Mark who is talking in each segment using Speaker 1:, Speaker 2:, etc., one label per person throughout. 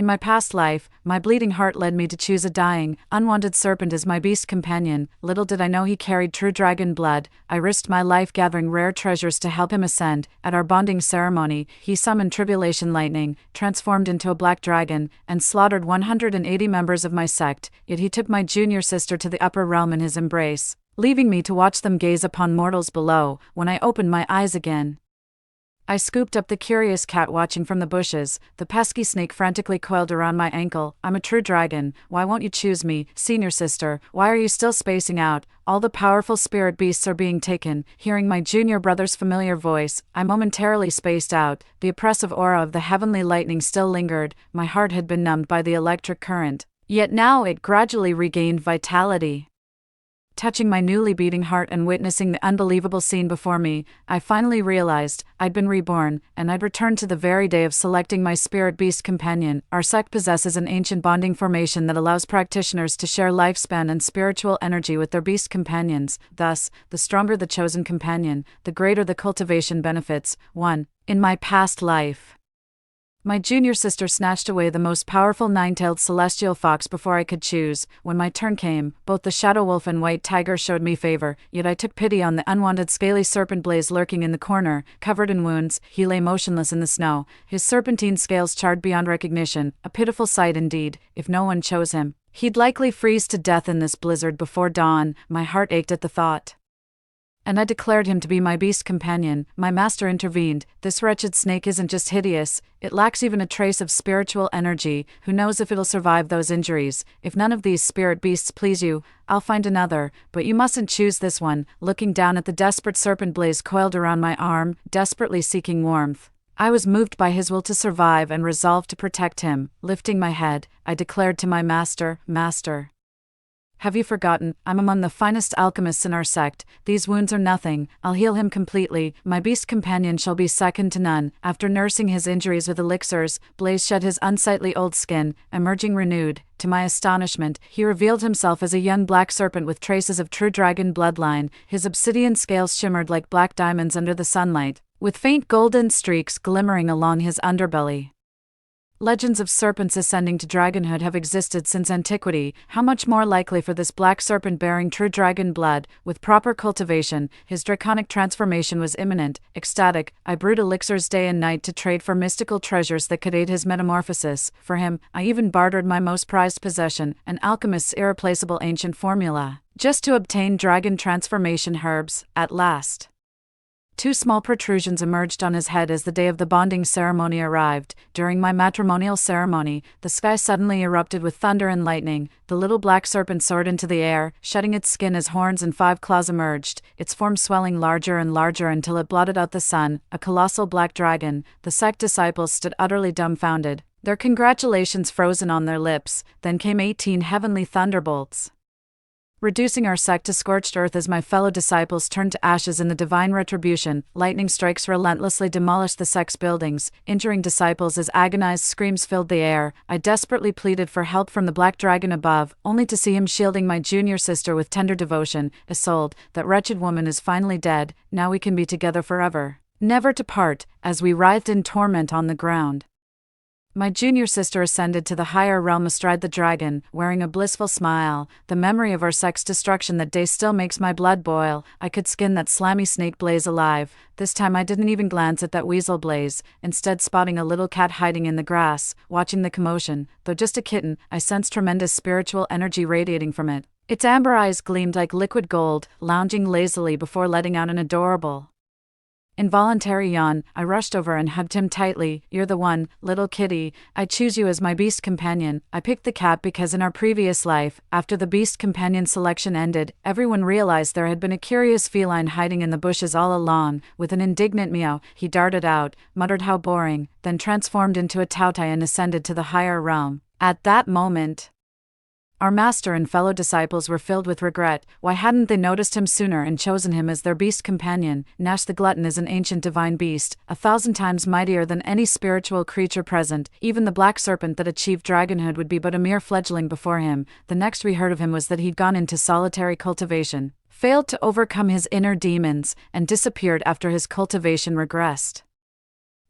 Speaker 1: In my past life, my bleeding heart led me to choose a dying, unwanted serpent as my beast companion. Little did I know he carried true dragon blood. I risked my life gathering rare treasures to help him ascend. At our bonding ceremony, he summoned tribulation lightning, transformed into a black dragon, and slaughtered 180 members of my sect, yet he took my junior sister to the upper realm in his embrace, leaving me to watch them gaze upon mortals below. When I opened my eyes again, I scooped up the curious cat watching from the bushes. The pesky snake frantically coiled around my ankle. I'm a true dragon. Why won't you choose me, senior sister? Why are you still spacing out? All the powerful spirit beasts are being taken. Hearing my junior brother's familiar voice, I momentarily spaced out. The oppressive aura of the heavenly lightning still lingered. My heart had been numbed by the electric current, yet now it gradually regained vitality. Touching my newly beating heart and witnessing the unbelievable scene before me, I finally realized I'd been reborn, and I'd returned to the very day of selecting my spirit beast companion. Our sect possesses an ancient bonding formation that allows practitioners to share lifespan and spiritual energy with their beast companions. Thus, the stronger the chosen companion, the greater the cultivation benefits. 1. In my past life, my junior sister snatched away the most powerful nine-tailed celestial fox before I could choose. When my turn came, both the shadow wolf and white tiger showed me favor, yet I took pity on the unwanted scaly serpent Blaze lurking in the corner. Covered in wounds, he lay motionless in the snow, his serpentine scales charred beyond recognition. A pitiful sight indeed. If no one chose him, he'd likely freeze to death in this blizzard before dawn. My heart ached at the thought, and I declared him to be my beast companion. My master intervened. This wretched snake isn't just hideous, it lacks even a trace of spiritual energy. Who knows if it'll survive those injuries? If none of these spirit beasts please you, I'll find another, but you mustn't choose this one. Looking down at the desperate serpent Blaze coiled around my arm, desperately seeking warmth, I was moved by his will to survive and resolved to protect him. Lifting my head, I declared to my master, Master, have you forgotten, I'm among the finest alchemists in our sect. These wounds are nothing, I'll heal him completely. My beast companion shall be second to none. After nursing his injuries with elixirs, Blaze shed his unsightly old skin, emerging renewed. To my astonishment, he revealed himself as a young black serpent with traces of true dragon bloodline. His obsidian scales shimmered like black diamonds under the sunlight, with faint golden streaks glimmering along his underbelly. Legends of serpents ascending to dragonhood have existed since antiquity. How much more likely for this black serpent bearing true dragon blood? With proper cultivation, his draconic transformation was imminent. Ecstatic, I brewed elixirs day and night to trade for mystical treasures that could aid his metamorphosis. For him, I even bartered my most prized possession, an alchemist's irreplaceable ancient formula, just to obtain dragon transformation herbs. At last, 2 small protrusions emerged on his head as the day of the bonding ceremony arrived. During my matrimonial ceremony, the sky suddenly erupted with thunder and lightning. The little black serpent soared into the air, shedding its skin as horns and 5 claws emerged, its form swelling larger and larger until it blotted out the sun. A colossal black dragon. The sect disciples stood utterly dumbfounded, their congratulations frozen on their lips. Then came 18 heavenly thunderbolts, reducing our sect to scorched earth as my fellow disciples turned to ashes in the divine retribution. Lightning strikes relentlessly demolished the sect's buildings, injuring disciples as agonized screams filled the air. I desperately pleaded for help from the black dragon above, only to see him shielding my junior sister with tender devotion. Isolde, that wretched woman is finally dead, now we can be together forever, never to part. As we writhed in torment on the ground, my junior sister ascended to the higher realm astride the dragon, wearing a blissful smile. The memory of our sect's destruction that day still makes my blood boil. I could skin that slimy snake Blaze alive. This time I didn't even glance at that weasel Blaze, instead spotting a little cat hiding in the grass, watching the commotion. Though just a kitten, I sensed tremendous spiritual energy radiating from it. Its amber eyes gleamed like liquid gold, lounging lazily before letting out an adorable, involuntary yawn. I rushed over and hugged him tightly. You're the one, little kitty. I choose you as my beast companion. I picked the cat because in our previous life, after the beast companion selection ended, everyone realized there had been a curious feline hiding in the bushes all along. With an indignant meow, he darted out, muttered how boring, then transformed into a tautai and ascended to the higher realm. At that moment, our master and fellow disciples were filled with regret. Why hadn't they noticed him sooner and chosen him as their beast companion? Nash the glutton is an ancient divine beast, 1,000 times mightier than any spiritual creature present. Even the black serpent that achieved dragonhood would be but a mere fledgling before him. The next we heard of him was that he'd gone into solitary cultivation, failed to overcome his inner demons, and disappeared after his cultivation regressed.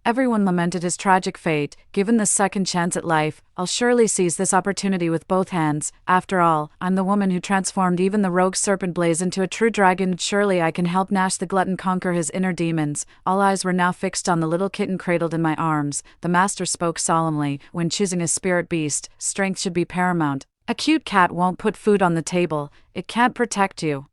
Speaker 1: Everyone lamented his tragic fate. Given this second chance at life, I'll surely seize this opportunity with both hands. After all, I'm the woman who transformed even the rogue serpent Blaze into a true dragon. Surely I can help Nash the glutton conquer his inner demons. All eyes were now fixed on the little kitten cradled in my arms. The master spoke solemnly. When choosing a spirit beast, strength should be paramount. A cute cat won't put food on the table. It can't protect you.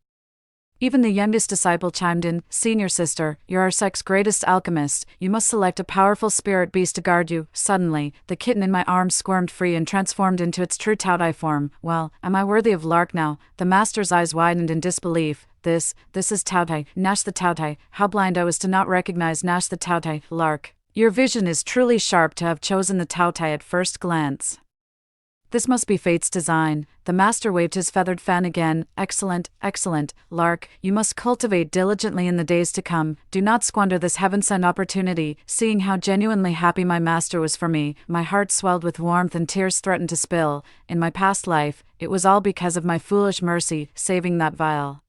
Speaker 1: Even the youngest disciple chimed in, Senior sister, you're our sect's greatest alchemist. You must select a powerful spirit beast to guard you. Suddenly, the kitten in my arms squirmed free and transformed into its true Taotai form. Well, am I worthy of Lark now? The master's eyes widened in disbelief. This is Taotai, Nash the Taotai. How blind I was to not recognize Nash the Taotai. Lark, your vision is truly sharp to have chosen the Taotai at first glance. This must be fate's design. The master waved his feathered fan again. Excellent, excellent. Lark, you must cultivate diligently in the days to come. Do not squander this heaven-sent opportunity. Seeing how genuinely happy my master was for me, my heart swelled with warmth and tears threatened to spill. In my past life, it was all because of my foolish mercy, saving that vile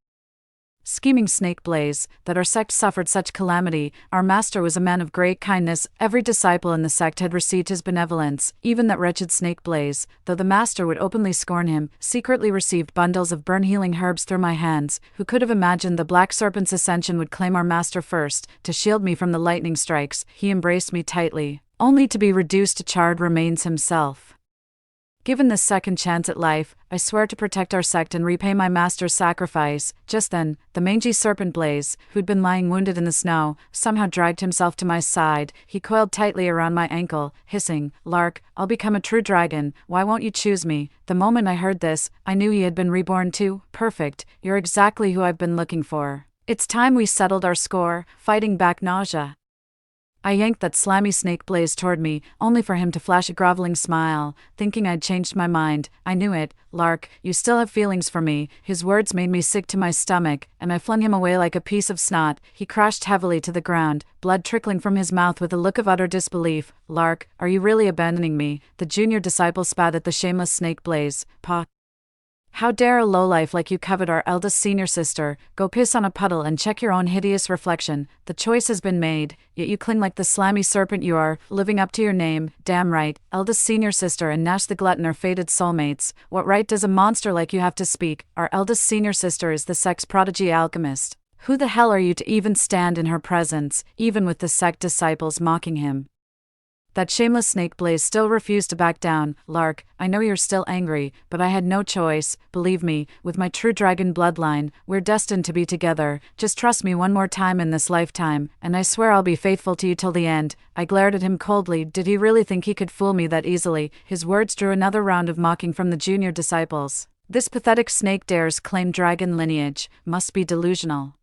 Speaker 1: scheming snake Blaze, that our sect suffered such calamity. Our master was a man of great kindness. Every disciple in the sect had received his benevolence. Even that wretched snake Blaze, though the master would openly scorn him, secretly received bundles of burn-healing herbs through my hands. Who could have imagined the black serpent's ascension would claim our master first, to shield me from the lightning strikes? He embraced me tightly, only to be reduced to charred remains himself. Given this second chance at life, I swear to protect our sect and repay my master's sacrifice. Just then, the mangy serpent Blaze, who'd been lying wounded in the snow, somehow dragged himself to my side. He coiled tightly around my ankle, hissing, Lark, I'll become a true dragon. Why won't you choose me? The moment I heard this, I knew he had been reborn too. Perfect, you're exactly who I've been looking for. It's time we settled our score, fighting back nausea. I yanked that slimy snake Blaze toward me, only for him to flash a groveling smile, thinking I'd changed my mind. I knew it. Lark, you still have feelings for me. His words made me sick to my stomach, and I flung him away like a piece of snot. He crashed heavily to the ground, blood trickling from his mouth with a look of utter disbelief. Lark, are you really abandoning me? The junior disciple spat at the shameless snake Blaze. Pa. How dare a lowlife like you covet our eldest senior sister? Go piss on a puddle and check your own hideous reflection. The choice has been made, yet you cling like the slimy serpent you are, living up to your name. Damn right, eldest senior sister and Nash the glutton are fated soulmates. What right does a monster like you have to speak? Our eldest senior sister is the sect's prodigy alchemist. Who the hell are you to even stand in her presence, even with the sect disciples mocking him? That shameless snake Blaze still refused to back down. Lark, I know you're still angry, but I had no choice. Believe me, with my true dragon bloodline, we're destined to be together. Just trust me one more time in this lifetime, and I swear I'll be faithful to you till the end. I glared at him coldly. Did he really think he could fool me that easily? His words drew another round of mocking from the junior disciples. This pathetic snake dares claim dragon lineage. Must be delusional.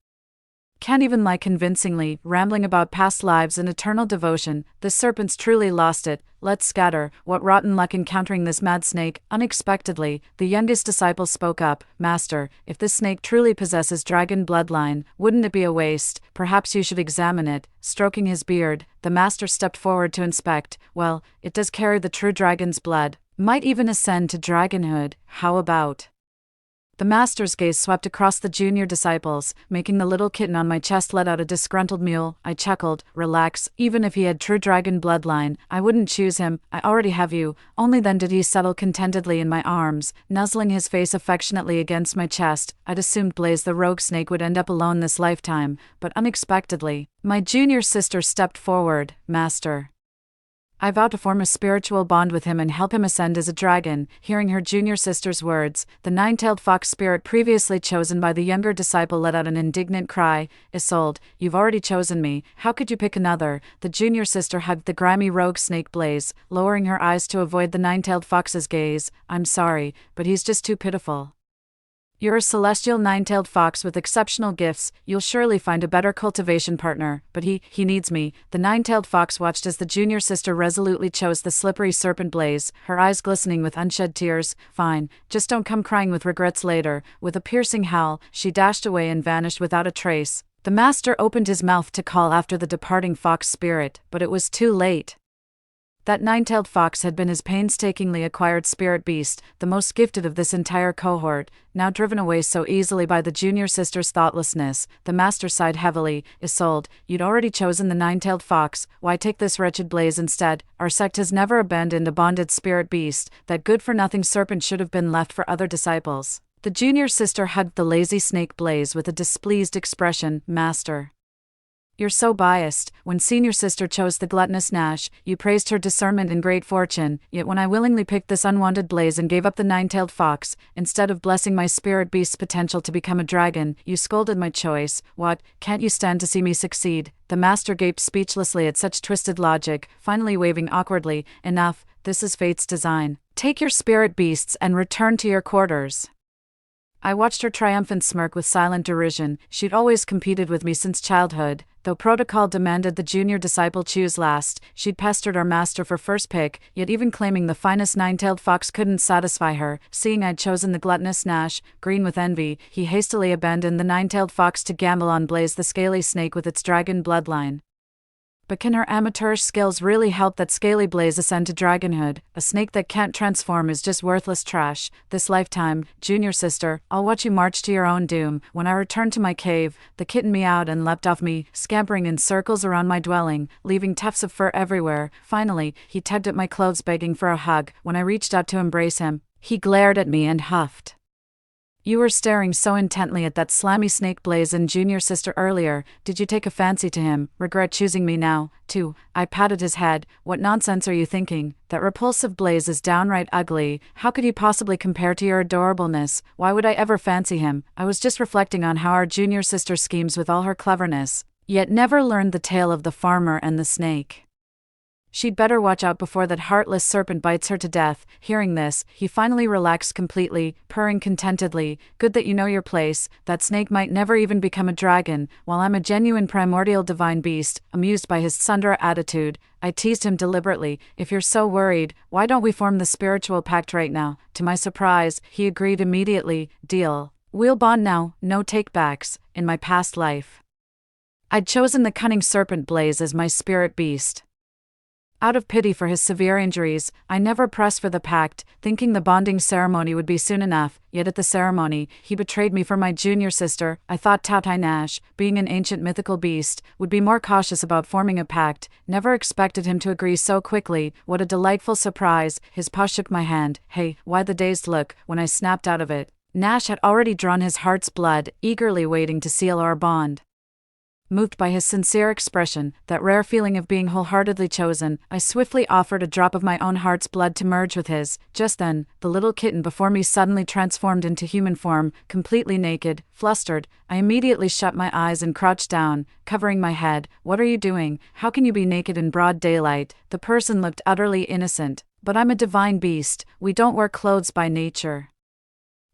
Speaker 1: Can't even lie convincingly, rambling about past lives and eternal devotion. The serpent's truly lost it. Let's scatter. What rotten luck encountering this mad snake. Unexpectedly, the youngest disciple spoke up. Master, if this snake truly possesses dragon bloodline, wouldn't it be a waste? Perhaps you should examine it. Stroking his beard, the master stepped forward to inspect. Well, it does carry the true dragon's blood. Might even ascend to dragonhood. How about? The master's gaze swept across the junior disciples, making the little kitten on my chest let out a disgruntled mew. I chuckled. Relax, even if he had true dragon bloodline, I wouldn't choose him. I already have you. Only then did he settle contentedly in my arms, nuzzling his face affectionately against my chest. I'd assumed Blaze the rogue snake would end up alone this lifetime, but unexpectedly, my junior sister stepped forward. Master, I vow to form a spiritual bond with him and help him ascend as a dragon. Hearing her junior sister's words, the nine-tailed fox spirit previously chosen by the younger disciple let out an indignant cry. Isolde, you've already chosen me. How could you pick another? The junior sister hugged the grimy rogue snake Blaze, lowering her eyes to avoid the nine-tailed fox's gaze. I'm sorry, but he's just too pitiful. You're a celestial nine-tailed fox with exceptional gifts. You'll surely find a better cultivation partner, but he needs me. The nine-tailed fox watched as the junior sister resolutely chose the slippery serpent Blaze, her eyes glistening with unshed tears. Fine, just don't come crying with regrets later. With a piercing howl, she dashed away and vanished without a trace. The master opened his mouth to call after the departing fox spirit, but it was too late. That nine-tailed fox had been his painstakingly acquired spirit beast, the most gifted of this entire cohort, now driven away so easily by the junior sister's thoughtlessness. The master sighed heavily. Isolde, you'd already chosen the nine-tailed fox, why take this wretched Blaze instead? Our sect has never abandoned a bonded spirit beast. That good-for-nothing serpent should have been left for other disciples. The junior sister hugged the lazy snake Blaze with a displeased expression. Master, you're so biased. When senior sister chose the gluttonous Nash, you praised her discernment and great fortune, yet when I willingly picked this unwanted Blaze and gave up the nine-tailed fox, instead of blessing my spirit beast's potential to become a dragon, you scolded my choice. What, can't you stand to see me succeed? The master gaped speechlessly at such twisted logic, finally waving awkwardly. Enough, this is fate's design. Take your spirit beasts and return to your quarters. I watched her triumphant smirk with silent derision. She'd always competed with me since childhood. Though protocol demanded the junior disciple choose last, she'd pestered our master for first pick, yet even claiming the finest nine-tailed fox couldn't satisfy her. Seeing I'd chosen the gluttonous Nash, green with envy, he hastily abandoned the nine-tailed fox to gamble on Blaze the scaly snake with its dragon bloodline. But can her amateurish skills really help that scaly Blaze ascend to dragonhood? A snake that can't transform is just worthless trash. This lifetime, junior sister, I'll watch you march to your own doom. When I returned to my cave, the kitten meowed and leapt off me, scampering in circles around my dwelling, leaving tufts of fur everywhere. Finally, he tugged at my clothes begging for a hug. When I reached out to embrace him, he glared at me and huffed. You were staring so intently at that slimy snake Blaze and junior sister earlier. Did you take a fancy to him? Regret choosing me now, too? I patted his head. What nonsense are you thinking? That repulsive Blaze is downright ugly. How could he possibly compare to your adorableness? Why would I ever fancy him? I was just reflecting on how our junior sister schemes with all her cleverness, yet never learned the tale of the farmer and the snake. She'd better watch out before that heartless serpent bites her to death. Hearing this, he finally relaxed completely, purring contentedly. Good that you know your place. That snake might never even become a dragon, while I'm a genuine primordial divine beast. Amused by his tsundere attitude, I teased him deliberately. If you're so worried, why don't we form the spiritual pact right now? To my surprise, he agreed immediately. Deal. We'll bond now, no take-backs. In my past life, I'd chosen the cunning serpent Blaze as my spirit beast. Out of pity for his severe injuries, I never pressed for the pact, thinking the bonding ceremony would be soon enough, yet at the ceremony, he betrayed me for my junior sister. I thought Tautai Nash, being an ancient mythical beast, would be more cautious about forming a pact. Never expected him to agree so quickly. What a delightful surprise. His paw shook my hand. Hey, why the dazed look? When I snapped out of it, Nash had already drawn his heart's blood, eagerly waiting to seal our bond. Moved by his sincere expression, that rare feeling of being wholeheartedly chosen, I swiftly offered a drop of my own heart's blood to merge with his. Just then, the little kitten before me suddenly transformed into human form, completely naked. Flustered, I immediately shut my eyes and crouched down, covering my head. What are you doing? How can you be naked in broad daylight? The person looked utterly innocent. But I'm a divine beast. We don't wear clothes by nature.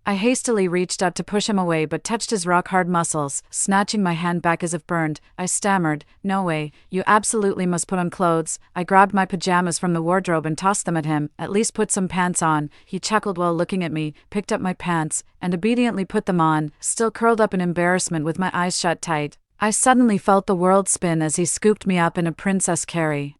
Speaker 1: I hastily reached out to push him away but touched his rock-hard muscles, snatching my hand back as if burned. I stammered, no way, you absolutely must put on clothes. I grabbed my pajamas from the wardrobe and tossed them at him. At least put some pants on. He chuckled while looking at me, picked up my pants, and obediently put them on, still curled up in embarrassment with my eyes shut tight. I suddenly felt the world spin as he scooped me up in a princess carry.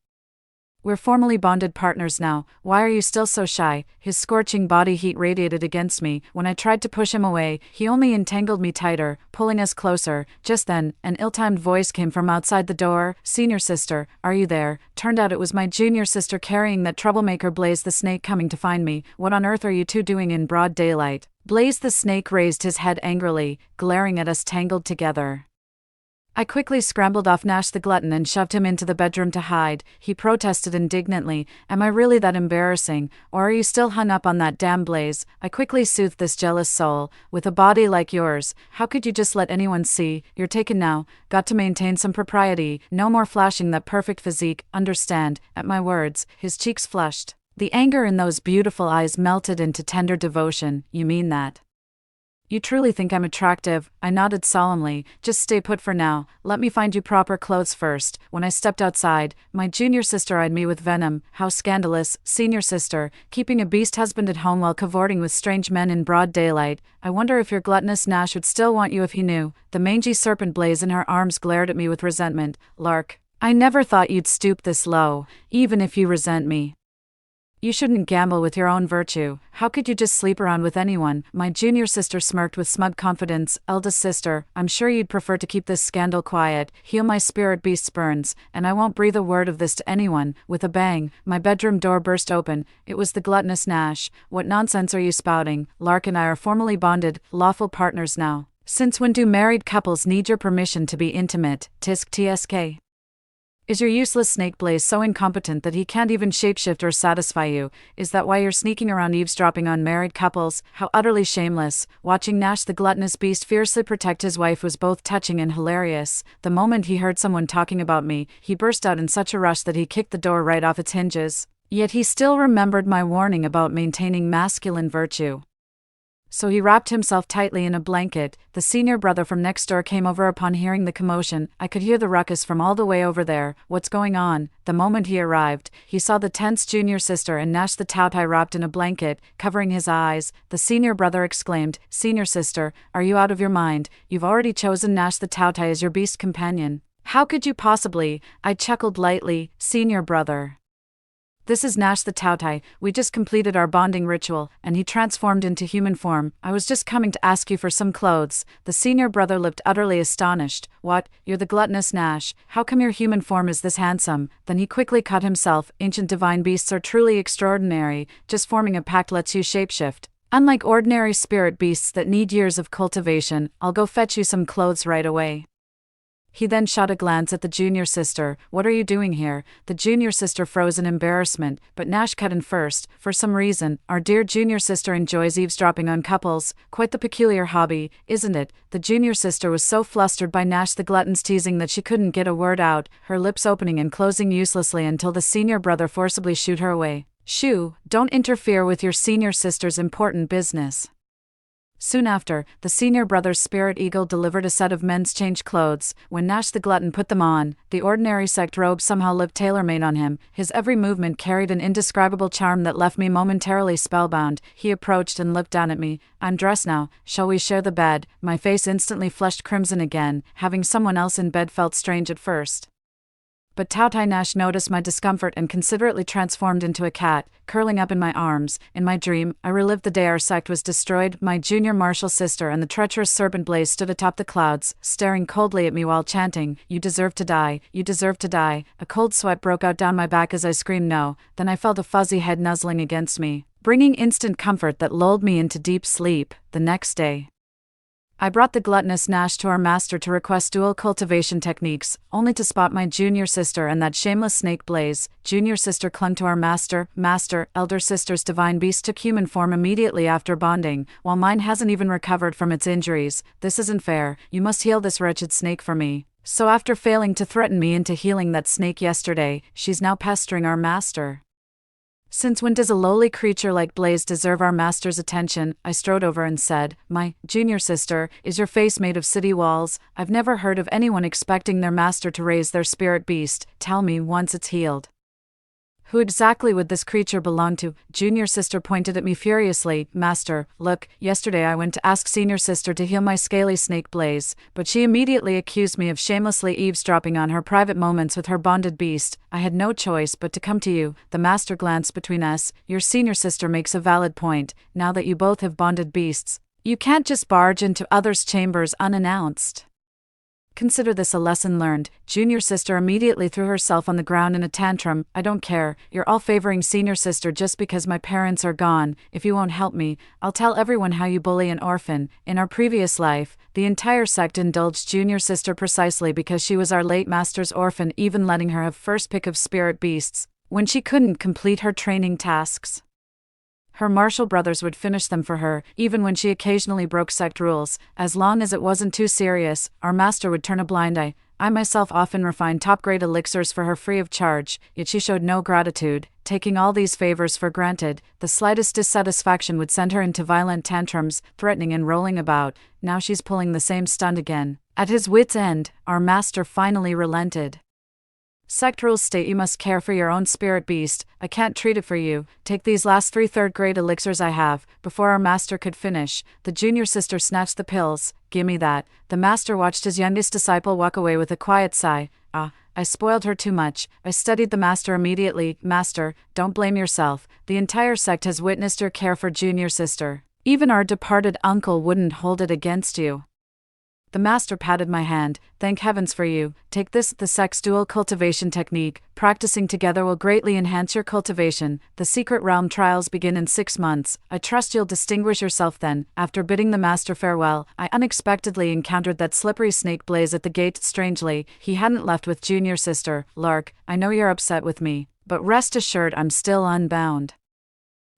Speaker 1: We're formally bonded partners now. Why are you still so shy? His scorching body heat radiated against me. When I tried to push him away, he only entangled me tighter, pulling us closer. Just then, an ill-timed voice came from outside the door. Senior sister, are you there? Turned out it was my junior sister carrying that troublemaker Blaze the snake coming to find me. What on earth are you two doing in broad daylight? Blaze the snake raised his head angrily, glaring at us tangled together. I quickly scrambled off Nash the glutton and shoved him into the bedroom to hide. He protested indignantly, am I really that embarrassing, or are you still hung up on that damn Blaze? I quickly soothed this jealous soul. With a body like yours, how could you just let anyone see? You're taken now. Got to maintain some propriety. No more flashing that perfect physique, understand? At my words, his cheeks flushed. The anger in those beautiful eyes melted into tender devotion. You mean that? You truly think I'm attractive? I nodded solemnly. Just stay put for now. Let me find you proper clothes first. When I stepped outside, my junior sister eyed me with venom. How scandalous, senior sister, keeping a beast husband at home while cavorting with strange men in broad daylight. I wonder if your gluttonous Nash would still want you if he knew. The mangy serpent Blaze in her arms glared at me with resentment. Lark, I never thought you'd stoop this low, even if you resent me. You shouldn't gamble with your own virtue. How could you just sleep around with anyone? My junior sister smirked with smug confidence. Eldest sister, I'm sure you'd prefer to keep this scandal quiet. Heal my spirit beast's burns, and I won't breathe a word of this to anyone. With a bang, my bedroom door burst open. It was the gluttonous Nash. What nonsense are you spouting? Lark and I are formally bonded, lawful partners now. Since when do married couples need your permission to be intimate? Tisk tsk. Is your useless snake Blaze so incompetent that he can't even shapeshift or satisfy you? Is that why you're sneaking around eavesdropping on married couples? How utterly shameless. Watching Nash the gluttonous beast fiercely protect his wife was both touching and hilarious. The moment he heard someone talking about me, he burst out in such a rush that he kicked the door right off its hinges. Yet he still remembered my warning about maintaining masculine virtue. So he wrapped himself tightly in a blanket. The senior brother from next door came over upon hearing the commotion. I could hear the ruckus from all the way over there. What's going on? The moment he arrived, he saw the tense junior sister and Nash the Tautai wrapped in a blanket, covering his eyes. The senior brother exclaimed, "Senior sister, are you out of your mind? You've already chosen Nash the Tautai as your beast companion. How could you possibly?" I chuckled lightly. "Senior brother, this is Nash the Tautai. We just completed our bonding ritual, and he transformed into human form. I was just coming to ask you for some clothes." The senior brother looked utterly astonished. "What? You're the gluttonous Nash? How come your human form is this handsome?" Then he quickly cut himself. "Ancient divine beasts are truly extraordinary. Just forming a pact lets you shapeshift. Unlike ordinary spirit beasts that need years of cultivation, I'll go fetch you some clothes right away." He then shot a glance at the junior sister. "What are you doing here?" The junior sister froze in embarrassment, but Nash cut in first. "For some reason, our dear junior sister enjoys eavesdropping on couples. Quite the peculiar hobby, isn't it?" The junior sister was so flustered by Nash the glutton's teasing that she couldn't get a word out, her lips opening and closing uselessly until the senior brother forcibly shooed her away. "Shoo, don't interfere with your senior sister's important business." Soon after, the senior brother's spirit eagle delivered a set of men's change clothes. When Nash the glutton put them on, the ordinary sect robe somehow looked tailor-made on him. His every movement carried an indescribable charm that left me momentarily spellbound. He approached and looked down at me. "I'm dressed now. Shall we share the bed?" My face instantly flushed crimson again. Having someone else in bed felt strange at first. But Tautai Nash noticed my discomfort and considerately transformed into a cat, curling up in my arms. In my dream, I relived the day our sect was destroyed. My junior martial sister and the treacherous serpent Blaze stood atop the clouds, staring coldly at me while chanting, "You deserve to die, you deserve to die." A cold sweat broke out down my back as I screamed no. Then I felt a fuzzy head nuzzling against me, bringing instant comfort that lulled me into deep sleep. The next day, I brought the gluttonous Nash to our master to request dual cultivation techniques, only to spot my junior sister and that shameless snake Blaze. Junior sister clung to our master. Elder sister's divine beast took human form immediately after bonding, while mine hasn't even recovered from its injuries. This isn't fair. You must heal this wretched snake for me. So after failing to threaten me into healing that snake yesterday, she's now pestering our master. Since when does a lowly creature like Blaze deserve our master's attention? I strode over and said, "My junior sister, is your face made of city walls? I've never heard of anyone expecting their master to raise their spirit beast. Tell me once it's healed. Who exactly would this creature belong to?" Junior sister pointed at me furiously. "Master, look, yesterday I went to ask senior sister to heal my scaly snake Blaze, but she immediately accused me of shamelessly eavesdropping on her private moments with her bonded beast. I had no choice but to come to you." The master glanced between us. "Your senior sister makes a valid point. Now that you both have bonded beasts, you can't just barge into others' chambers unannounced. Consider this a lesson learned." Junior sister immediately threw herself on the ground in a tantrum. "I don't care. You're all favoring senior sister just because my parents are gone. If you won't help me, I'll tell everyone how you bully an orphan. In our previous life, the entire sect indulged junior sister precisely because she was our late master's orphan, even letting her have first pick of spirit beasts when she couldn't complete her training tasks. Her martial brothers would finish them for her, even when she occasionally broke sect rules. As long as it wasn't too serious, our master would turn a blind eye. I myself often refined top-grade elixirs for her free of charge, yet she showed no gratitude, taking all these favors for granted. The slightest dissatisfaction would send her into violent tantrums, threatening and rolling about. Now she's pulling the same stunt again." At his wit's end, our master finally relented. "Sect rules state you must care for your own spirit beast. I can't treat it for you. Take these last 3 third-grade elixirs I have." Before our master could finish, the junior sister snatched the pills. "Gimme that." The master watched his youngest disciple walk away with a quiet sigh. I spoiled her too much. I studied the master immediately. Master, don't blame yourself. The entire sect has witnessed your care for junior sister. Even our departed uncle wouldn't hold it against you. The master patted my hand. Thank heavens for you. Take this, the sect's dual cultivation technique. Practicing together will greatly enhance your cultivation. The secret realm trials begin in 6 months. I trust you'll distinguish yourself then. After bidding the master farewell, I unexpectedly encountered that slippery snake Blaze at the gate. Strangely, he hadn't left with junior sister. Lark, I know you're upset with me, but rest assured I'm still unbound.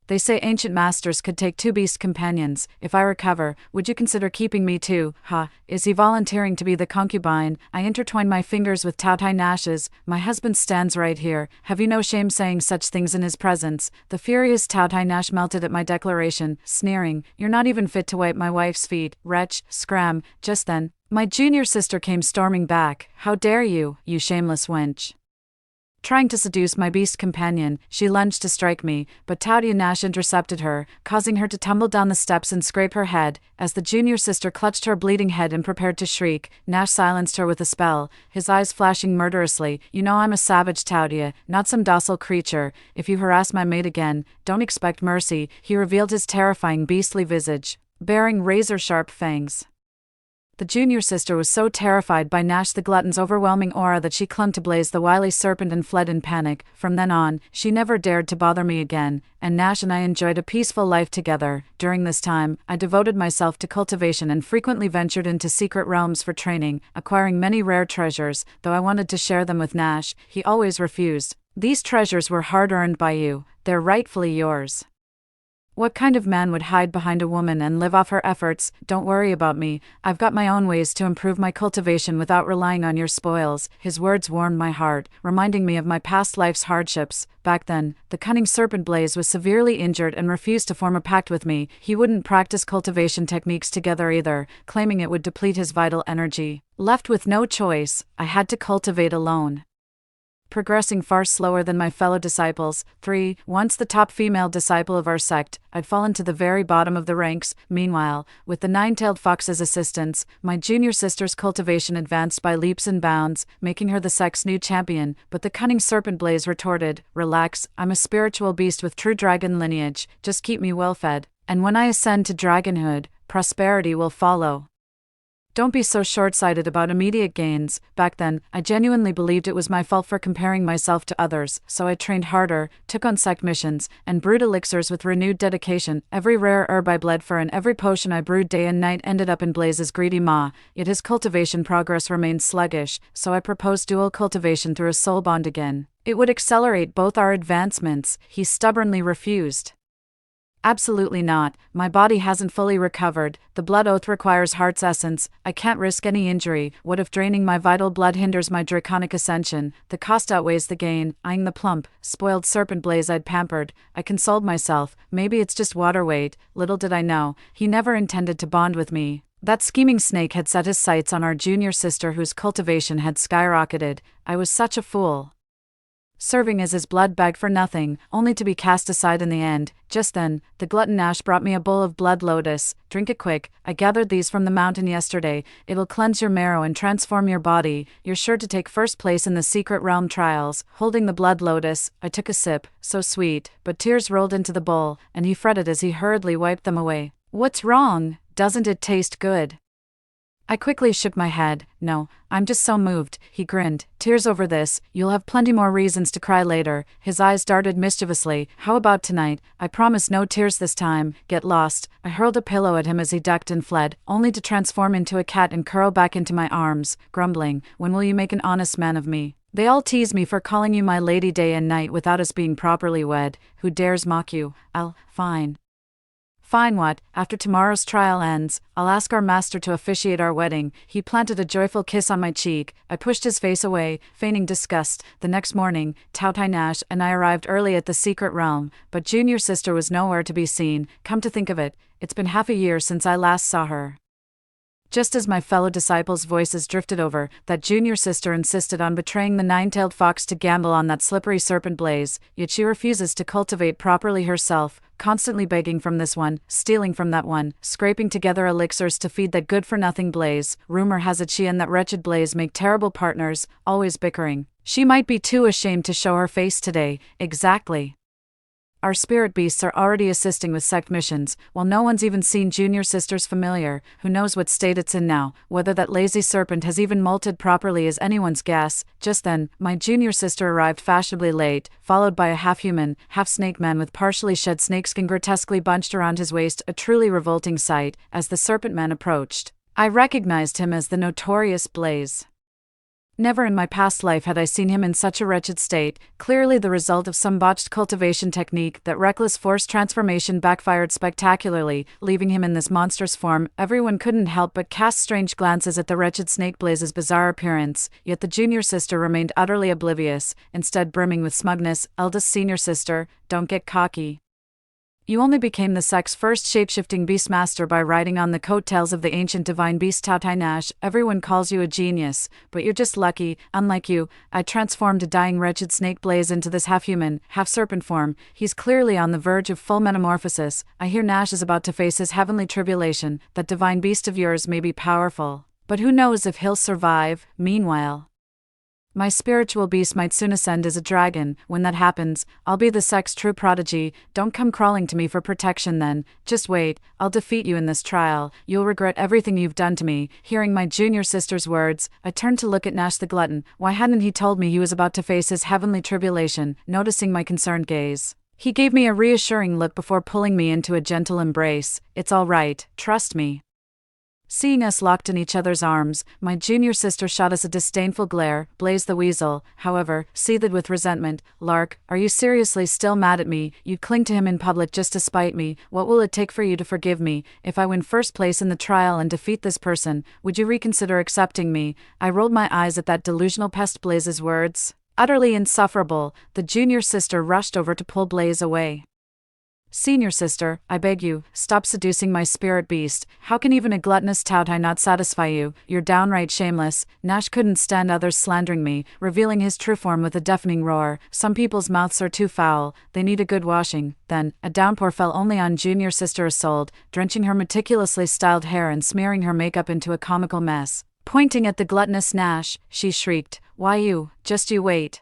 Speaker 1: They say ancient masters could take 2 beast companions. If I recover, would you consider keeping me too? Ha, is he volunteering to be the concubine? I intertwine my fingers with Tao Tai Nash's. My husband stands right here. Have you no shame saying such things in his presence? The furious Tao Tai Nash melted at my declaration, sneering, you're not even fit to wipe my wife's feet. Wretch, scram. Just then, my junior sister came storming back. How dare you, you shameless wench. Trying to seduce my beast companion, she lunged to strike me, but Tautia Nash intercepted her, causing her to tumble down the steps and scrape her head. As the junior sister clutched her bleeding head and prepared to shriek, Nash silenced her with a spell, his eyes flashing murderously. You know I'm a savage, Tautia, not some docile creature. If you harass my mate again, don't expect mercy. He revealed his terrifying beastly visage, bearing razor-sharp fangs. The junior sister was so terrified by Nash the glutton's overwhelming aura that she clung to Blaze the wily serpent and fled in panic. From then on, she never dared to bother me again, and Nash and I enjoyed a peaceful life together. During this time, I devoted myself to cultivation and frequently ventured into secret realms for training, acquiring many rare treasures. Though I wanted to share them with Nash, he always refused. These treasures were hard-earned by you. They're rightfully yours. What kind of man would hide behind a woman and live off her efforts? Don't worry about me. I've got my own ways to improve my cultivation without relying on your spoils. His words warmed my heart, reminding me of my past life's hardships. Back then, the cunning serpent Blaze was severely injured and refused to form a pact with me. He wouldn't practice cultivation techniques together either, claiming it would deplete his vital energy. Left with no choice, I had to cultivate alone. Progressing far slower than my fellow disciples. 3. Once the top female disciple of our sect, I'd fallen to the very bottom of the ranks. Meanwhile, with the nine-tailed fox's assistance, my junior sister's cultivation advanced by leaps and bounds, making her the sect's new champion. But the cunning serpent Blaze retorted, relax, I'm a spiritual beast with true dragon lineage, just keep me well-fed, and when I ascend to dragonhood, prosperity will follow. Don't be so short-sighted about immediate gains. Back then, I genuinely believed it was my fault for comparing myself to others, so I trained harder, took on sect missions, and brewed elixirs with renewed dedication. Every rare herb I bled for and every potion I brewed day and night ended up in Blaze's greedy maw, yet his cultivation progress remained sluggish, so I proposed dual cultivation through a soul bond again. It would accelerate both our advancements. He stubbornly refused. Absolutely not. My body hasn't fully recovered. The blood oath requires heart's essence. I can't risk any injury. What if draining my vital blood hinders my draconic ascension? The cost outweighs the gain. Eyeing the plump, spoiled serpent Blaze I'd pampered, I consoled myself. Maybe it's just water weight. Little did I know, he never intended to bond with me. That scheming snake had set his sights on our junior sister whose cultivation had skyrocketed. I was such a fool. Serving as his blood bag for nothing, only to be cast aside in the end. Just then, the glutton Nash brought me a bowl of blood lotus. Drink it quick. I gathered these from the mountain yesterday. It'll cleanse your marrow and transform your body. You're sure to take first place in the secret realm trials. Holding the blood lotus, I took a sip. So sweet, but tears rolled into the bowl, and he fretted as he hurriedly wiped them away. What's wrong? Doesn't it taste good? I quickly shook my head. No, I'm just so moved. He grinned. Tears over this, you'll have plenty more reasons to cry later. His eyes darted mischievously. How about tonight? I promise no tears this time. Get lost. I hurled a pillow at him as he ducked and fled, only to transform into a cat and curl back into my arms, grumbling, when will you make an honest man of me? They all tease me for calling you my lady day and night without us being properly wed. Who dares mock you? Fine. Fine what? After tomorrow's trial ends, I'll ask our master to officiate our wedding. He planted a joyful kiss on my cheek. I pushed his face away, feigning disgust. The next morning, Tao Tai Nash and I arrived early at the secret realm, but junior sister was nowhere to be seen. Come to think of it, it's been half a year since I last saw her. Just as my fellow disciples' voices drifted over, that junior sister insisted on betraying the nine-tailed fox to gamble on that slippery serpent Blaze, yet she refuses to cultivate properly herself, constantly begging from this one, stealing from that one, scraping together elixirs to feed that good-for-nothing Blaze. Rumor has it she and that wretched Blaze make terrible partners, always bickering. She might be too ashamed to show her face today. Exactly. Our spirit beasts are already assisting with sect missions, while no one's even seen Junior Sister's familiar. Who knows what state it's in now, whether that lazy serpent has even molted properly is anyone's guess. Just then, my Junior Sister arrived fashionably late, followed by a half-human, half-snake man with partially shed snakeskin grotesquely bunched around his waist, a truly revolting sight. As the serpent man approached, I recognized him as the notorious Blaze. Never in my past life had I seen him in such a wretched state, clearly the result of some botched cultivation technique. That reckless forced transformation backfired spectacularly, leaving him in this monstrous form. Everyone couldn't help but cast strange glances at the wretched Snake Blaze's bizarre appearance, yet the junior sister remained utterly oblivious, instead brimming with smugness. Eldest senior sister, don't get cocky. You only became the sect's first shapeshifting beastmaster by riding on the coattails of the ancient divine beast Tautai Nash. Everyone calls you a genius, but you're just lucky. Unlike you, I transformed a dying wretched Snake Blaze into this half-human, half-serpent form. He's clearly on the verge of full metamorphosis. I hear Nash is about to face his heavenly tribulation. That divine beast of yours may be powerful, but who knows if he'll survive. Meanwhile, my spiritual beast might soon ascend as a dragon. When that happens, I'll be the sect's true prodigy. Don't come crawling to me for protection then. Just wait, I'll defeat you in this trial. You'll regret everything you've done to me. Hearing my junior sister's words, I turned to look at Nash the glutton. Why hadn't he told me he was about to face his heavenly tribulation? Noticing my concerned gaze, he gave me a reassuring look before pulling me into a gentle embrace. It's all right, trust me. Seeing us locked in each other's arms, my junior sister shot us a disdainful glare. Blaze the weasel, however, seethed with resentment. Lark, are you seriously still mad at me? You'd cling to him in public just to spite me. What will it take for you to forgive me? If I win first place in the trial and defeat this person, would you reconsider accepting me? I rolled my eyes at that delusional pest Blaze's words. Utterly insufferable, the junior sister rushed over to pull Blaze away. Senior sister, I beg you, stop seducing my spirit beast. How can even a gluttonous Tautai not satisfy you? You're downright shameless. Nash couldn't stand others slandering me, revealing his true form with a deafening roar. Some people's mouths are too foul, they need a good washing. Then, a downpour fell only on junior sister Isolde, drenching her meticulously styled hair and smearing her makeup into a comical mess. Pointing at the gluttonous Nash, she shrieked, "Why you? Just you wait.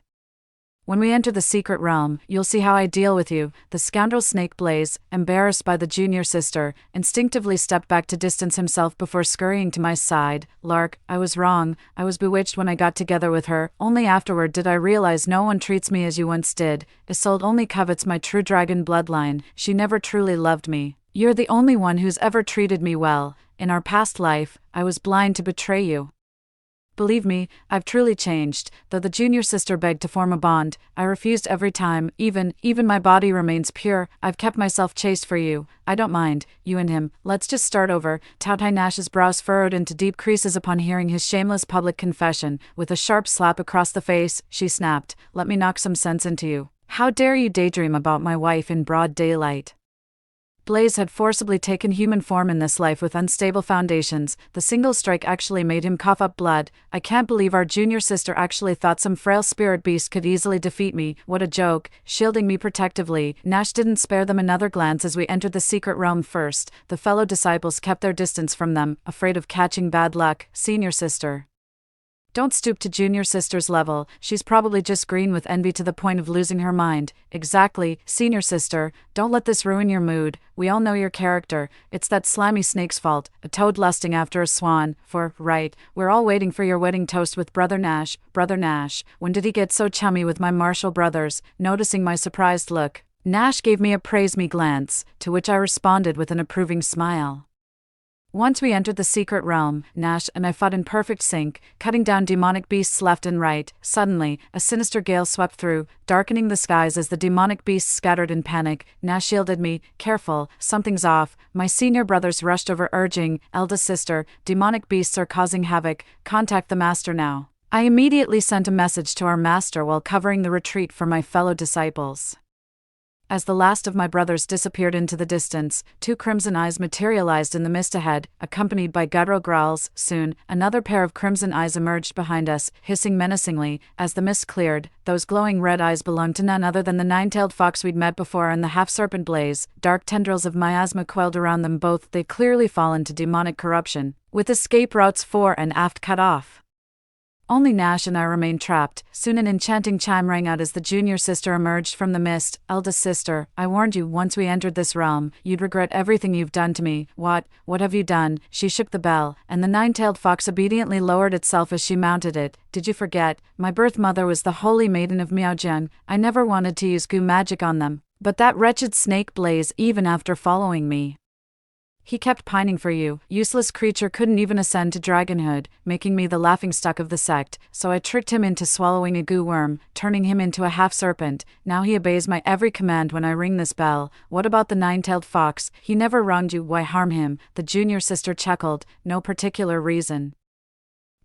Speaker 1: When we enter the secret realm, you'll see how I deal with you." The scoundrel Snake Blaze, embarrassed by the junior sister, instinctively stepped back to distance himself before scurrying to my side. Lark, I was wrong. I was bewitched when I got together with her. Only afterward did I realize no one treats me as you once did. Isolde only covets my true dragon bloodline. She never truly loved me. You're the only one who's ever treated me well. In our past life, I was blind to betray you. Believe me, I've truly changed. Though the junior sister begged to form a bond, I refused every time. Even my body remains pure. I've kept myself chaste for you. I don't mind, you and him. Let's just start over. Tautai Nash's brows furrowed into deep creases upon hearing his shameless public confession. With a sharp slap across the face, she snapped, "Let me knock some sense into you. How dare you daydream about my wife in broad daylight?" Blaze had forcibly taken human form in this life with unstable foundations. The single strike actually made him cough up blood. I can't believe our junior sister actually thought some frail spirit beast could easily defeat me. What a joke. Shielding me protectively, Nash didn't spare them another glance as we entered the secret realm first. The fellow disciples kept their distance from them, afraid of catching bad luck. Senior sister, don't stoop to junior sister's level. She's probably just green with envy to the point of losing her mind. Exactly, senior sister, don't let this ruin your mood. We all know your character. It's that slimy snake's fault, a toad lusting after a swan. Right, we're all waiting for your wedding toast with Brother Nash. Brother Nash, when did he get so chummy with my martial brothers? Noticing my surprised look, Nash gave me a praise me glance, to which I responded with an approving smile. Once we entered the secret realm, Nash and I fought in perfect sync, cutting down demonic beasts left and right. Suddenly, a sinister gale swept through, darkening the skies as the demonic beasts scattered in panic. Nash shielded me. "Careful, something's off." My senior brothers rushed over, urging, "Eldest sister, demonic beasts are causing havoc. Contact the master now." I immediately sent a message to our master while covering the retreat for my fellow disciples. As the last of my brothers disappeared into the distance, two crimson eyes materialized in the mist ahead, accompanied by guttural growls. Soon, another pair of crimson eyes emerged behind us, hissing menacingly. As the mist cleared, those glowing red eyes belonged to none other than the nine-tailed fox we'd met before and the half-serpent Blaze. Dark tendrils of miasma coiled around them both. They'd clearly fallen to demonic corruption, with escape routes fore and aft cut off. Only Nash and I remained trapped. Soon an enchanting chime rang out as the junior sister emerged from the mist. Eldest sister, I warned you once we entered this realm, you'd regret everything you've done to me. What have you done? She shook the bell, and the nine-tailed fox obediently lowered itself as she mounted it. Did you forget? My birth mother was the holy maiden of Miaojiang. I never wanted to use goo magic on them. But that wretched snake Blaze, even after following me, he kept pining for you. Useless creature couldn't even ascend to dragonhood, making me the laughingstock of the sect, so I tricked him into swallowing a goo worm, turning him into a half-serpent. Now he obeys my every command when I ring this bell. What about the nine-tailed fox? He never wronged you, why harm him? The junior sister chuckled. No particular reason.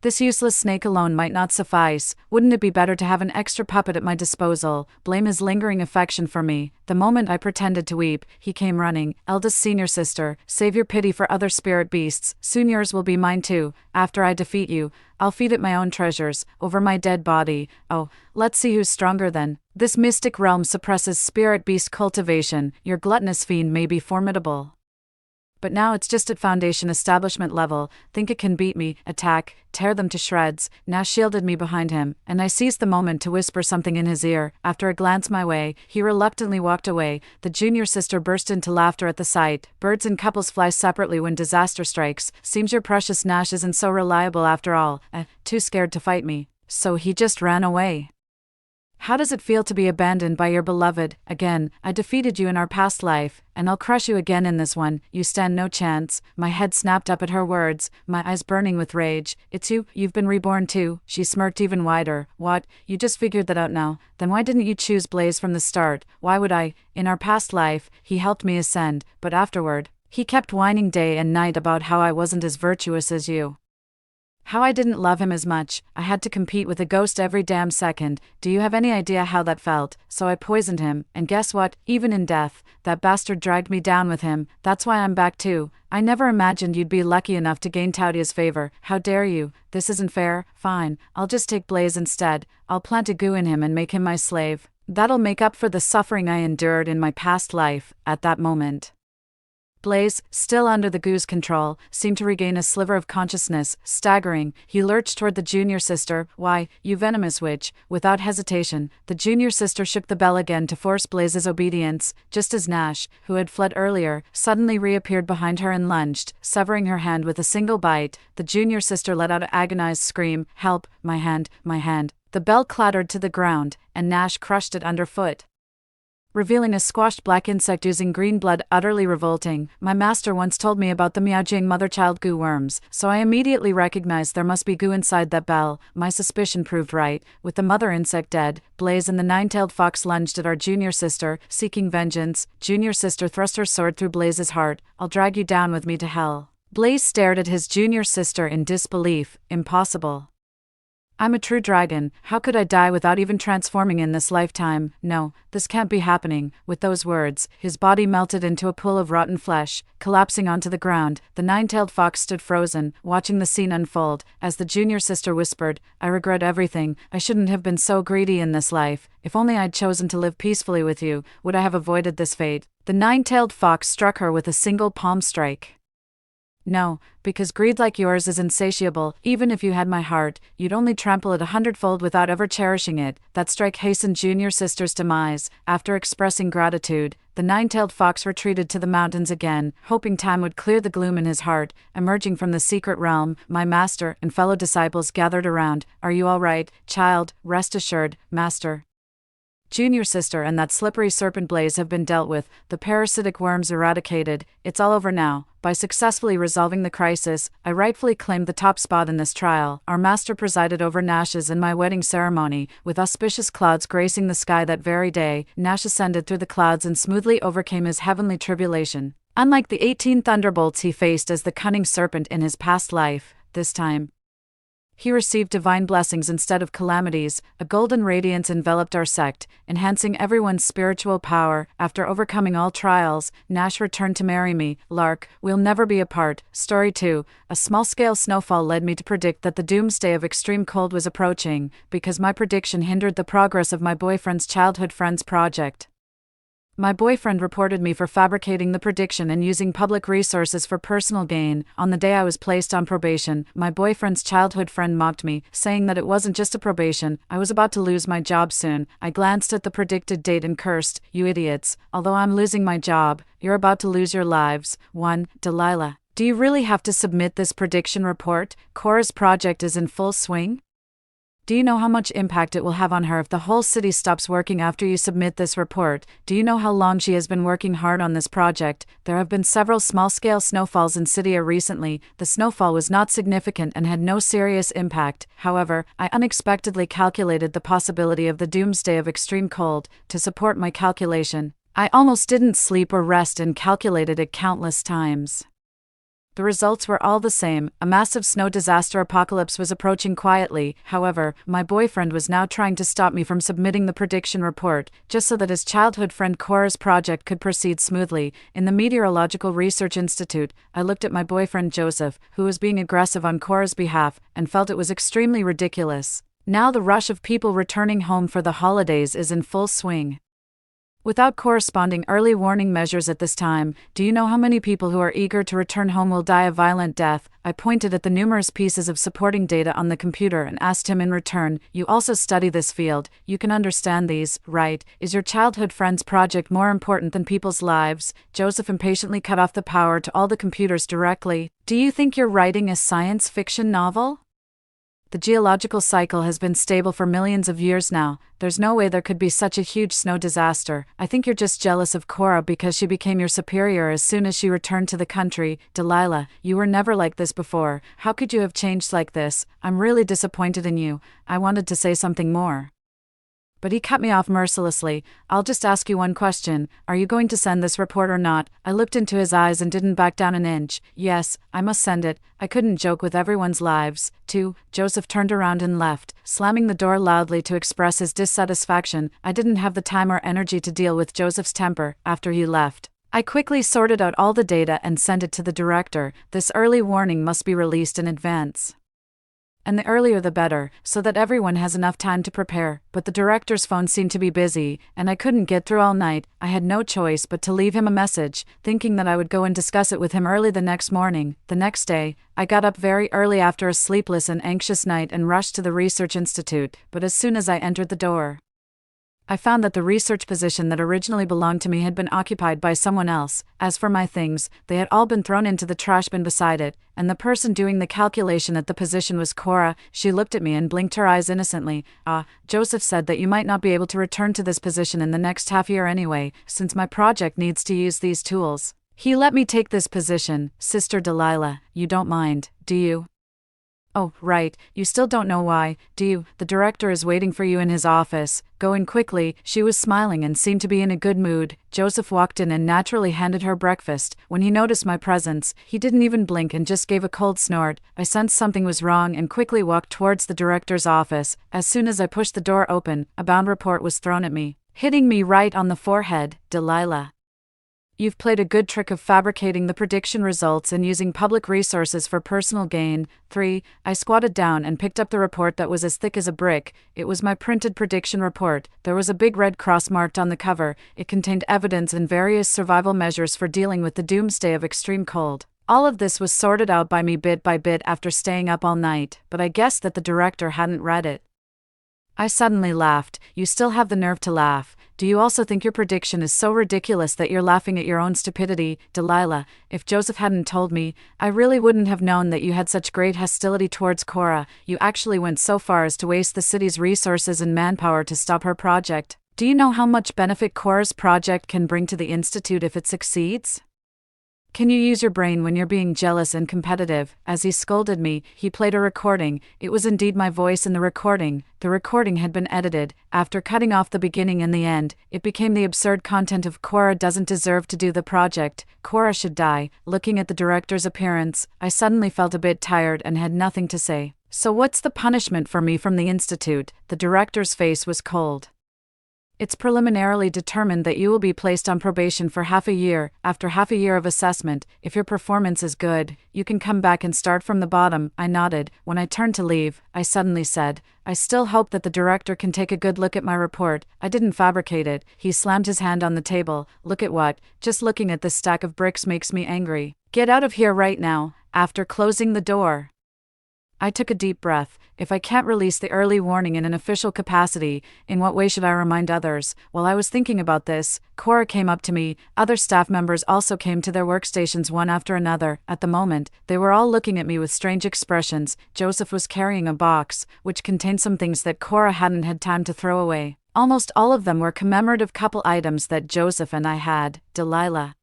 Speaker 1: This useless snake alone might not suffice. Wouldn't it be better to have an extra puppet at my disposal? Blame his lingering affection for me. The moment I pretended to weep, he came running. Eldest senior sister, save your pity for other spirit beasts. Soon yours will be mine too. After I defeat you, I'll feed it my own treasures, over my dead body. Oh, let's see who's stronger then. This mystic realm suppresses spirit beast cultivation. Your gluttonous fiend may be formidable, but now it's just at Foundation establishment level. Think it can beat me? Attack, tear them to shreds. Nash shielded me behind him, and I seized the moment to whisper something in his ear. After a glance my way, he reluctantly walked away. The junior sister burst into laughter at the sight. Birds and couples fly separately when disaster strikes. Seems your precious Nash isn't so reliable after all. Too scared to fight me. So he just ran away. How does it feel to be abandoned by your beloved? Again, I defeated you in our past life, and I'll crush you again in this one. You stand no chance. My head snapped up at her words, my eyes burning with rage. It's you? You've been reborn too? She smirked even wider. What? You just figured that out now? Then why didn't you choose Blaze from the start? Why would I? In our past life, he helped me ascend, but afterward, he kept whining day and night about how I wasn't as virtuous as you. How I didn't love him as much. I had to compete with a ghost every damn second. Do you have any idea how that felt? So I poisoned him, and guess what? Even in death, that bastard dragged me down with him. That's why I'm back too. I never imagined you'd be lucky enough to gain Tautia's favor. How dare you? This isn't fair. Fine, I'll just take Blaze instead. I'll plant a goo in him and make him my slave. That'll make up for the suffering I endured in my past life. At that moment, Blaze, still under the goo's control, seemed to regain a sliver of consciousness. Staggering, he lurched toward the junior sister. Why, you venomous witch. Without hesitation, the junior sister shook the bell again to force Blaze's obedience, just as Nash, who had fled earlier, suddenly reappeared behind her and lunged, severing her hand with a single bite. The junior sister let out an agonized scream. Help, my hand, my hand. The bell clattered to the ground, and Nash crushed it underfoot, revealing a squashed black insect oozing green blood. Utterly revolting. My master once told me about the Miaojiang mother-child goo worms, so I immediately recognized there must be goo inside that bell. My suspicion proved right. With the mother insect dead, Blaze and the nine-tailed fox lunged at our junior sister, seeking vengeance. Junior sister thrust her sword through Blaze's heart. I'll drag you down with me to hell. Blaze stared at his junior sister in disbelief. Impossible. I'm a true dragon. How could I die without even transforming in this lifetime? No, this can't be happening. With those words, his body melted into a pool of rotten flesh, collapsing onto the ground. The nine-tailed fox stood frozen, watching the scene unfold. As the junior sister whispered, I regret everything. I shouldn't have been so greedy in this life. If only I'd chosen to live peacefully with you, would I have avoided this fate? The nine-tailed fox struck her with a single palm strike. No, because greed like yours is insatiable. Even if you had my heart, you'd only trample it 100-fold without ever cherishing it. That strike hastened junior sister's demise. After expressing gratitude, the nine-tailed fox retreated to the mountains again, hoping time would clear the gloom in his heart. Emerging from the secret realm, my master and fellow disciples gathered around. Are you all right, child? Rest assured, master. Junior sister and that slippery serpent Blaze have been dealt with, the parasitic worms eradicated. It's all over now. By successfully resolving the crisis, I rightfully claimed the top spot in this trial. Our master presided over Nash's and my wedding ceremony, with auspicious clouds gracing the sky that very day. Nash ascended through the clouds and smoothly overcame his heavenly tribulation. Unlike the 18 thunderbolts he faced as the cunning serpent in his past life, this time He received divine blessings instead of calamities. A golden radiance enveloped our sect, enhancing everyone's spiritual power. After overcoming all trials, Nash returned to marry me. Lark, we'll never be apart. Story 2. A small-scale snowfall led me to predict that the doomsday of extreme cold was approaching, because my prediction hindered the progress of my boyfriend's childhood friend's project. My boyfriend reported me for fabricating the prediction and using public resources for personal gain. On the day I was placed on probation, my boyfriend's childhood friend mocked me, saying that it wasn't just a probation, I was about to lose my job soon. I glanced at the predicted date and cursed, "You idiots, although I'm losing my job, you're about to lose your lives." 1. Delilah. Do you really have to submit this prediction report? Cora's project is in full swing? Do you know how much impact it will have on her if the whole city stops working after you submit this report? Do you know how long she has been working hard on this project? There have been several small-scale snowfalls in Cydia recently. The snowfall was not significant and had no serious impact. However, I unexpectedly calculated the possibility of the doomsday of extreme cold. To support my calculation, I almost didn't sleep or rest and calculated it countless times. The results were all the same. A massive snow disaster apocalypse was approaching quietly. However, my boyfriend was now trying to stop me from submitting the prediction report, just so that his childhood friend Cora's project could proceed smoothly. In the Meteorological Research Institute, I looked at my boyfriend Joseph, who was being aggressive on Cora's behalf, and felt it was extremely ridiculous. Now the rush of people returning home for the holidays is in full swing. Without corresponding early warning measures at this time, do you know how many people who are eager to return home will die a violent death? I pointed at the numerous pieces of supporting data on the computer and asked him in return, "You also study this field, you can understand these, right? Is your childhood friend's project more important than people's lives?" Joseph impatiently cut off the power to all the computers directly. "Do you think you're writing a science fiction novel? The geological cycle has been stable for millions of years now. There's no way there could be such a huge snow disaster. I think you're just jealous of Cora because she became your superior as soon as she returned to the country." Delilah, you were never like this before. How could you have changed like this? I'm really disappointed in you. I wanted to say something more, but he cut me off mercilessly. "I'll just ask you one question. Are you going to send this report or not?" I looked into his eyes and didn't back down an inch. "Yes, I must send it. I couldn't joke with everyone's lives." 2. Joseph turned around and left, slamming the door loudly to express his dissatisfaction. I didn't have the time or energy to deal with Joseph's temper. After he left, I quickly sorted out all the data and sent it to the director. This early warning must be released in advance, and the earlier the better, so that everyone has enough time to prepare. But the director's phone seemed to be busy, and I couldn't get through all night. I had no choice but to leave him a message, thinking that I would go and discuss it with him early the next morning. The next day, I got up very early after a sleepless and anxious night and rushed to the Research Institute, but as soon as I entered the door, I found that the research position that originally belonged to me had been occupied by someone else. As for my things, they had all been thrown into the trash bin beside it, and the person doing the calculation at the position was Cora. She looked at me and blinked her eyes innocently. Joseph said that you might not be able to return to this position in the next half year anyway, since my project needs to use these tools. He let me take this position." Sister Delilah, you don't mind, do you? "Oh, right, you still don't know why, do you? The director is waiting for you in his office. Go in quickly." She was smiling and seemed to be in a good mood. Joseph walked in and naturally handed her breakfast. When he noticed my presence, he didn't even blink and just gave a cold snort. I sensed something was wrong and quickly walked towards the director's office. As soon as I pushed the door open, a bound report was thrown at me, hitting me right on the forehead. "Delilah, you've played a good trick of fabricating the prediction results and using public resources for personal gain." 3. I squatted down and picked up the report that was as thick as a brick. It was my printed prediction report. There was a big red cross marked on the cover. It contained evidence and various survival measures for dealing with the doomsday of extreme cold. All of this was sorted out by me bit by bit after staying up all night, but I guessed that the director hadn't read it. I suddenly laughed. "You still have the nerve to laugh. Do you also think your prediction is so ridiculous that you're laughing at your own stupidity?" Delilah, if Joseph hadn't told me, I really wouldn't have known that you had such great hostility towards Cora. You actually went so far as to waste the city's resources and manpower to stop her project. Do you know how much benefit Cora's project can bring to the Institute if it succeeds? Can you use your brain when you're being jealous and competitive?" As he scolded me, he played a recording. It was indeed my voice in the recording. The recording had been edited. After cutting off the beginning and the end, it became the absurd content of "Cora doesn't deserve to do the project. Cora should die." Looking at the director's appearance, I suddenly felt a bit tired and had nothing to say. So what's the punishment for me from the institute? The director's face was cold. It's preliminarily determined that you will be placed on probation for half a year. After half a year of assessment, if your performance is good, you can come back and start from the bottom. I nodded. When I turned to leave, I suddenly said, I still hope that the director can take a good look at my report. I didn't fabricate it. He slammed his hand on the table. Look at what? Just looking at this stack of bricks makes me angry. Get out of here right now. After closing the door, I took a deep breath. If I can't release the early warning in an official capacity, in what way should I remind others? While I was thinking about this, Cora came up to me. Other staff members also came to their workstations one after another. At the moment, they were all looking at me with strange expressions. Joseph was carrying a box, which contained some things that Cora hadn't had time to throw away. Almost all of them were commemorative couple items that Joseph and I had. Delilah,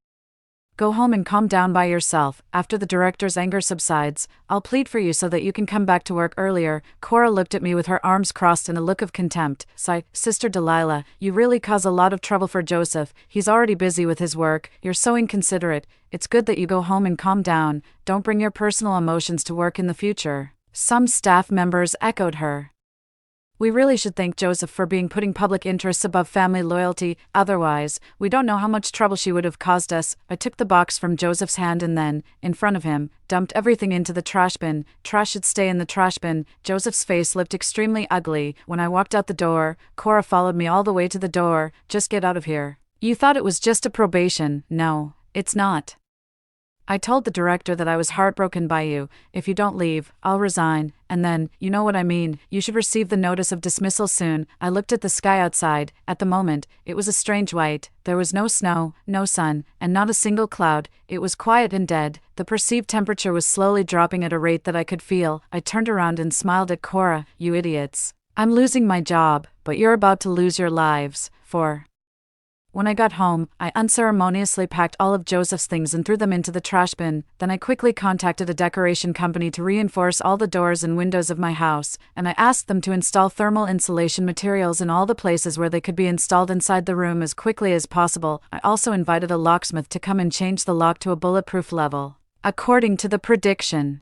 Speaker 1: go home and calm down by yourself. After the director's anger subsides, I'll plead for you so that you can come back to work earlier. Cora looked at me with her arms crossed in a look of contempt. Sigh, Sister Delilah, you really cause a lot of trouble for Joseph. He's already busy with his work. You're so inconsiderate. It's good that you go home and calm down. Don't bring your personal emotions to work in the future. Some staff members echoed her. We really should thank Joseph for putting public interests above family loyalty, otherwise, we don't know how much trouble she would have caused us. I took the box from Joseph's hand and then, in front of him, dumped everything into the trash bin. Trash should stay in the trash bin. Joseph's face looked extremely ugly. When I walked out the door, Cora followed me all the way to the door. Just get out of here. You thought it was just a probation. No, it's not. I told the director that I was heartbroken by you. If you don't leave, I'll resign. And then, you know what I mean, you should receive the notice of dismissal soon. I looked at the sky outside. At the moment, it was a strange white. There was no snow, no sun, and not a single cloud. It was quiet and dead. The perceived temperature was slowly dropping at a rate that I could feel. I turned around and smiled at Cora. You idiots. I'm losing my job, but you're about to lose your lives. When I got home, I unceremoniously packed all of Joseph's things and threw them into the trash bin. Then I quickly contacted a decoration company to reinforce all the doors and windows of my house, and I asked them to install thermal insulation materials in all the places where they could be installed inside the room as quickly as possible. I also invited a locksmith to come and change the lock to a bulletproof level. According to the prediction,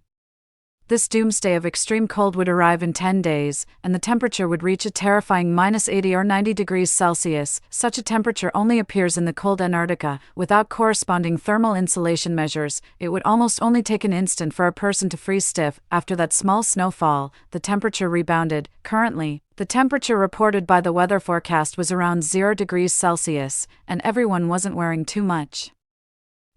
Speaker 1: this doomsday of extreme cold would arrive in 10 days, and the temperature would reach a terrifying -80 or 90 degrees Celsius. Such a temperature only appears in the cold Antarctica. Without corresponding thermal insulation measures, it would almost only take an instant for a person to freeze stiff. After that small snowfall, the temperature rebounded. Currently, the temperature reported by the weather forecast was around 0 degrees Celsius, and everyone wasn't wearing too much.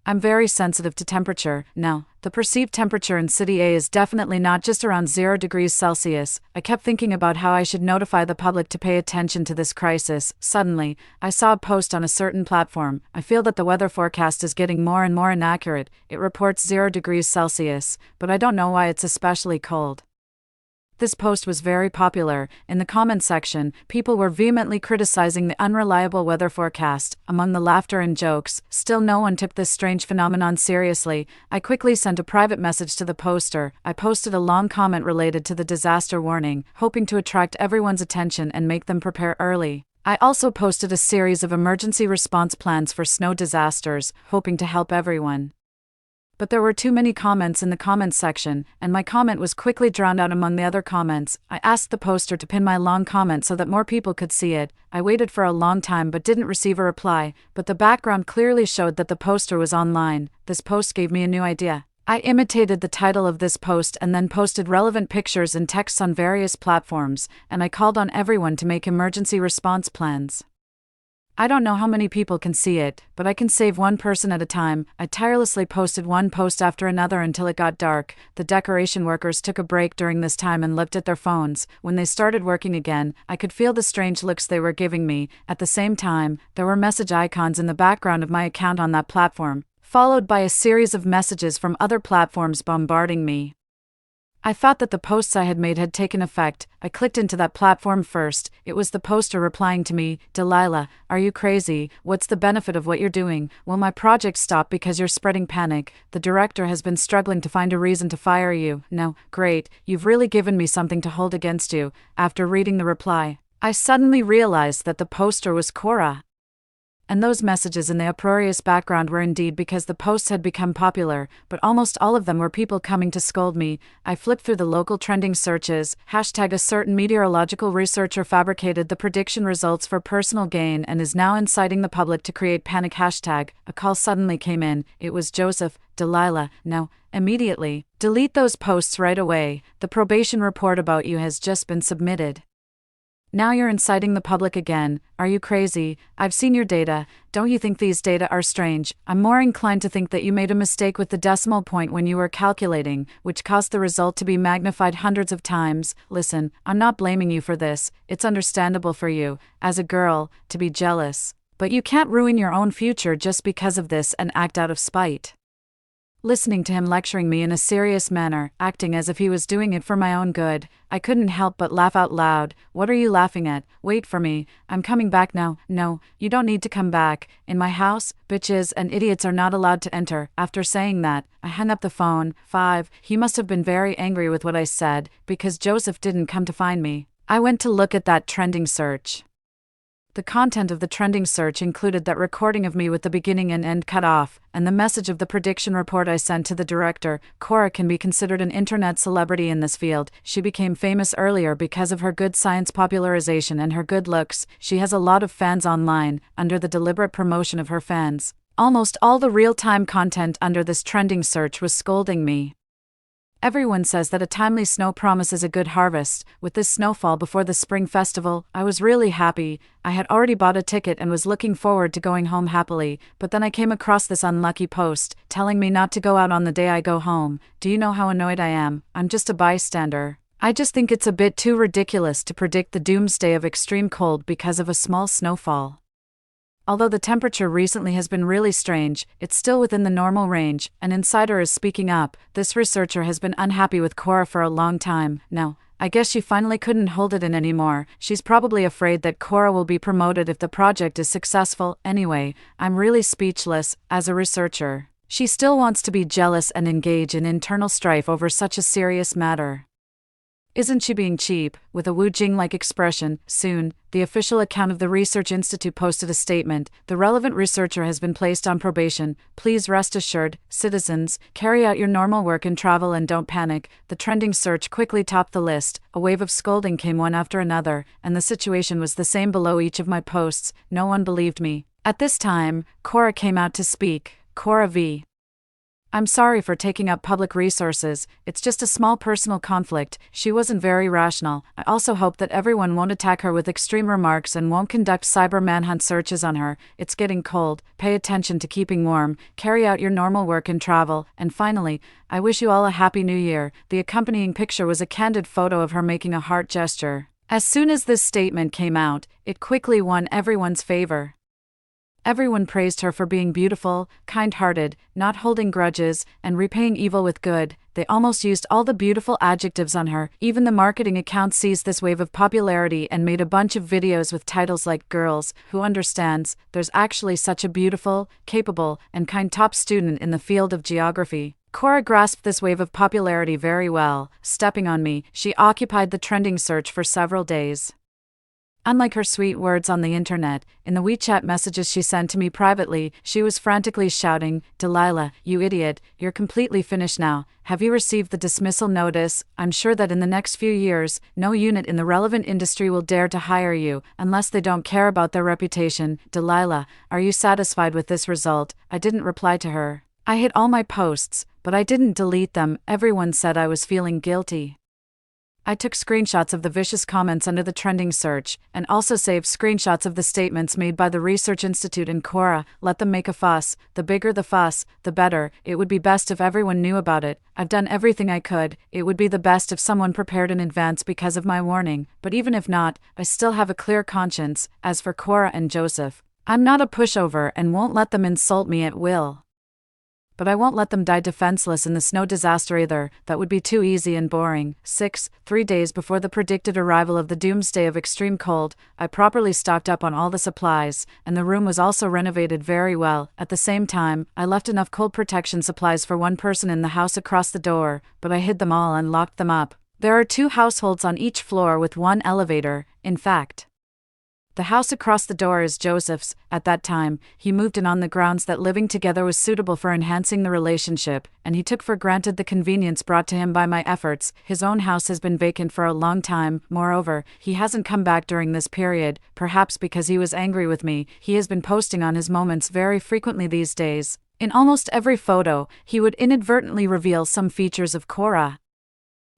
Speaker 1: I'm very sensitive to temperature. Now, the perceived temperature in City A is definitely not just around 0 degrees Celsius. I kept thinking about how I should notify the public to pay attention to this crisis. Suddenly, I saw a post on a certain platform. I feel that the weather forecast is getting more and more inaccurate. It reports 0 degrees Celsius, but I don't know why it's especially cold. This post was very popular. In the comment section, people were vehemently criticizing the unreliable weather forecast. Among the laughter and jokes, still no one took this strange phenomenon seriously. I quickly sent a private message to the poster. I posted a long comment related to the disaster warning, hoping to attract everyone's attention and make them prepare early. I also posted a series of emergency response plans for snow disasters, hoping to help everyone. But there were too many comments in the comments section, and my comment was quickly drowned out among the other comments. I asked the poster to pin my long comment so that more people could see it. I waited for a long time but didn't receive a reply, but the background clearly showed that the poster was online. This post gave me a new idea. I imitated the title of this post and then posted relevant pictures and texts on various platforms, and I called on everyone to make emergency response plans. I don't know how many people can see it, but I can save one person at a time. I tirelessly posted one post after another until it got dark. The decoration workers took a break during this time and looked at their phones. When they started working again, I could feel the strange looks they were giving me. At the same time, there were message icons in the background of my account on that platform, followed by a series of messages from other platforms bombarding me. I thought that the posts I had made had taken effect. I clicked into that platform first. It was the poster replying to me. Delilah, are you crazy? What's the benefit of what you're doing? Will my project stop because you're spreading panic? The director has been struggling to find a reason to fire you. No, great, you've really given me something to hold against you. After reading the reply, I suddenly realized that the poster was Cora. And those messages in the uproarious background were indeed because the posts had become popular, but almost all of them were people coming to scold me. I flipped through the local trending searches. Hashtag a certain meteorological researcher fabricated the prediction results for personal gain and is now inciting the public to create panic. Hashtag. A call suddenly came in. It was Joseph. Delilah. No. Immediately. Delete those posts right away. The probation report about you has just been submitted. Now you're inciting the public again. Are you crazy? I've seen your data. Don't you think these data are strange? I'm more inclined to think that you made a mistake with the decimal point when you were calculating, which caused the result to be magnified hundreds of times. Listen, I'm not blaming you for this. It's understandable for you, as a girl, to be jealous. But you can't ruin your own future just because of this and act out of spite. Listening to him lecturing me in a serious manner, acting as if he was doing it for my own good, I couldn't help but laugh out loud. What are you laughing at? Wait for me. I'm coming back now. No, you don't need to come back. In my house, bitches and idiots are not allowed to enter. After saying that, I hung up the phone. 5. He must have been very angry with what I said, because Joseph didn't come to find me. I went to look at that trending search. The content of the trending search included that recording of me with the beginning and end cut off, and the message of the prediction report I sent to the director. Cora can be considered an internet celebrity in this field. She became famous earlier because of her good science popularization and her good looks. She has a lot of fans online, under the deliberate promotion of her fans. Almost all the real-time content under this trending search was scolding me. Everyone says that a timely snow promises a good harvest. With this snowfall before the spring festival, I was really happy. I had already bought a ticket and was looking forward to going home happily, but then I came across this unlucky post, telling me not to go out on the day I go home. Do you know how annoyed I am? I'm just a bystander. I just think it's a bit too ridiculous to predict the doomsday of extreme cold because of a small snowfall. Although the temperature recently has been really strange, it's still within the normal range. An insider is speaking up. This researcher has been unhappy with Cora for a long time. Now, I guess she finally couldn't hold it in anymore. She's probably afraid that Cora will be promoted if the project is successful. Anyway, I'm really speechless, as a researcher. She still wants to be jealous and engage in internal strife over such a serious matter. Isn't she being cheap? With a Wu Jing-like expression. Soon, the official account of the Research Institute posted a statement. The relevant researcher has been placed on probation. Please rest assured, citizens, carry out your normal work and travel and don't panic. The trending search quickly topped the list. A wave of scolding came one after another, and the situation was the same below each of my posts. No one believed me. At this time, Cora came out to speak. Cora v. I'm sorry for taking up public resources, it's just a small personal conflict. She wasn't very rational. I also hope that everyone won't attack her with extreme remarks and won't conduct cyber manhunt searches on her. It's getting cold, pay attention to keeping warm, carry out your normal work and travel, and finally, I wish you all a happy new year. The accompanying picture was a candid photo of her making a heart gesture. As soon as this statement came out, it quickly won everyone's favor. Everyone praised her for being beautiful, kind-hearted, not holding grudges, and repaying evil with good. They almost used all the beautiful adjectives on her. Even the marketing account seized this wave of popularity and made a bunch of videos with titles like Girls, Who Understands? There's actually such a beautiful, capable, and kind top student in the field of geography. Cora grasped this wave of popularity very well. Stepping on me, she occupied the trending search for several days. Unlike her sweet words on the internet, in the WeChat messages she sent to me privately, she was frantically shouting, "Delilah, you idiot, you're completely finished now. Have you received the dismissal notice? I'm sure that in the next few years, no unit in the relevant industry will dare to hire you, unless they don't care about their reputation. Delilah, are you satisfied with this result?" I didn't reply to her. I hid all my posts, but I didn't delete them. Everyone said I was feeling guilty. I took screenshots of the vicious comments under the trending search, and also saved screenshots of the statements made by the Research Institute and Cora. Let them make a fuss. The bigger the fuss, the better. It would be best if everyone knew about it. I've done everything I could. It would be the best if someone prepared in advance because of my warning. But even if not, I still have a clear conscience. As for Cora and Joseph, I'm not a pushover and won't let them insult me at will. But I won't let them die defenseless in the snow disaster either. That would be too easy and boring. 6. 3 days before the predicted arrival of the doomsday of extreme cold, I properly stocked up on all the supplies, and the room was also renovated very well. At the same time, I left enough cold protection supplies for one person in the house across the door, but I hid them all and locked them up. There are 2 households on each floor with 1 elevator, in fact. The house across the door is Joseph's. At that time, he moved in on the grounds that living together was suitable for enhancing the relationship, and he took for granted the convenience brought to him by my efforts. His own house has been vacant for a long time. Moreover, he hasn't come back during this period, perhaps because he was angry with me. He has been posting on his moments very frequently these days. In almost every photo, he would inadvertently reveal some features of Cora.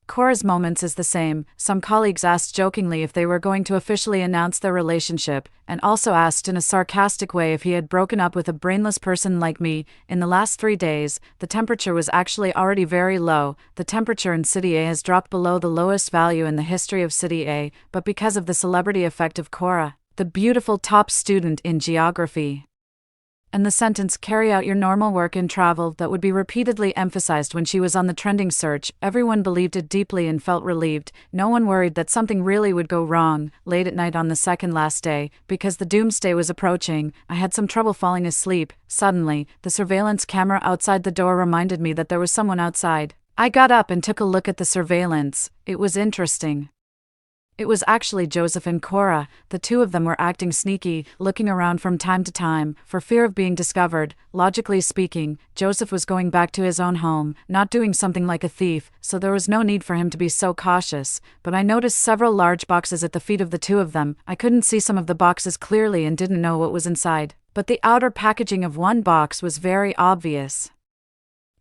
Speaker 1: Cora's moments is the same. Some colleagues asked jokingly if they were going to officially announce their relationship, and also asked in a sarcastic way if he had broken up with a brainless person like me. In the last 3 days, the temperature was actually already very low. The temperature in City A has dropped below the lowest value in the history of City A, but because of the celebrity effect of Cora, the beautiful top student in geography. And the sentence, "carry out your normal work and travel," that would be repeatedly emphasized when she was on the trending search. Everyone believed it deeply and felt relieved. No one worried that something really would go wrong. Late at night on the second last day, because the doomsday was approaching, I had some trouble falling asleep. Suddenly, the surveillance camera outside the door reminded me that there was someone outside. I got up and took a look at the surveillance. It was interesting. It was actually Joseph and Cora. The two of them were acting sneaky, looking around from time to time, for fear of being discovered. Logically speaking, Joseph was going back to his own home, not doing something like a thief, so there was no need for him to be so cautious. But I noticed several large boxes at the feet of the two of them. I couldn't see some of the boxes clearly and didn't know what was inside, but the outer packaging of one box was very obvious.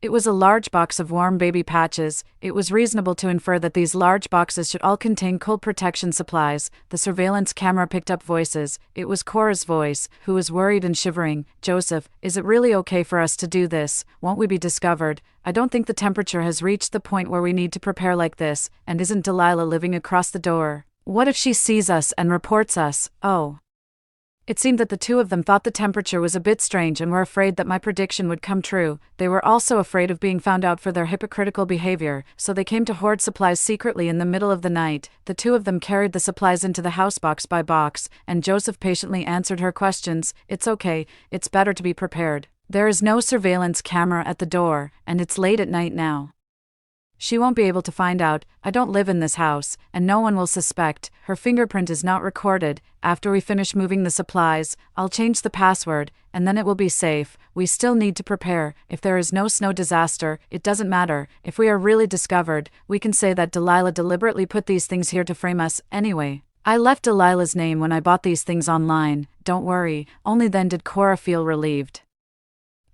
Speaker 1: It was a large box of warm baby patches. It was reasonable to infer that these large boxes should all contain cold protection supplies. The surveillance camera picked up voices. It was Cora's voice, who was worried and shivering. "Joseph, is it really okay for us to do this? Won't we be discovered? I don't think the temperature has reached the point where we need to prepare like this, and isn't Delilah living across the door? What if she sees us and reports us?" Oh. It seemed that the two of them thought the temperature was a bit strange and were afraid that my prediction would come true. They were also afraid of being found out for their hypocritical behavior, so they came to hoard supplies secretly in the middle of the night. The two of them carried the supplies into the house box by box, and Joseph patiently answered her questions. "It's okay, it's better to be prepared. There is no surveillance camera at the door, and it's late at night now. She won't be able to find out. I don't live in this house, and no one will suspect. Her fingerprint is not recorded. After we finish moving the supplies, I'll change the password, and then it will be safe. We still need to prepare. If there is no snow disaster, it doesn't matter. If we are really discovered, we can say that Delilah deliberately put these things here to frame us. Anyway, I left Delilah's name when I bought these things online. Don't worry." Only then did Cora feel relieved.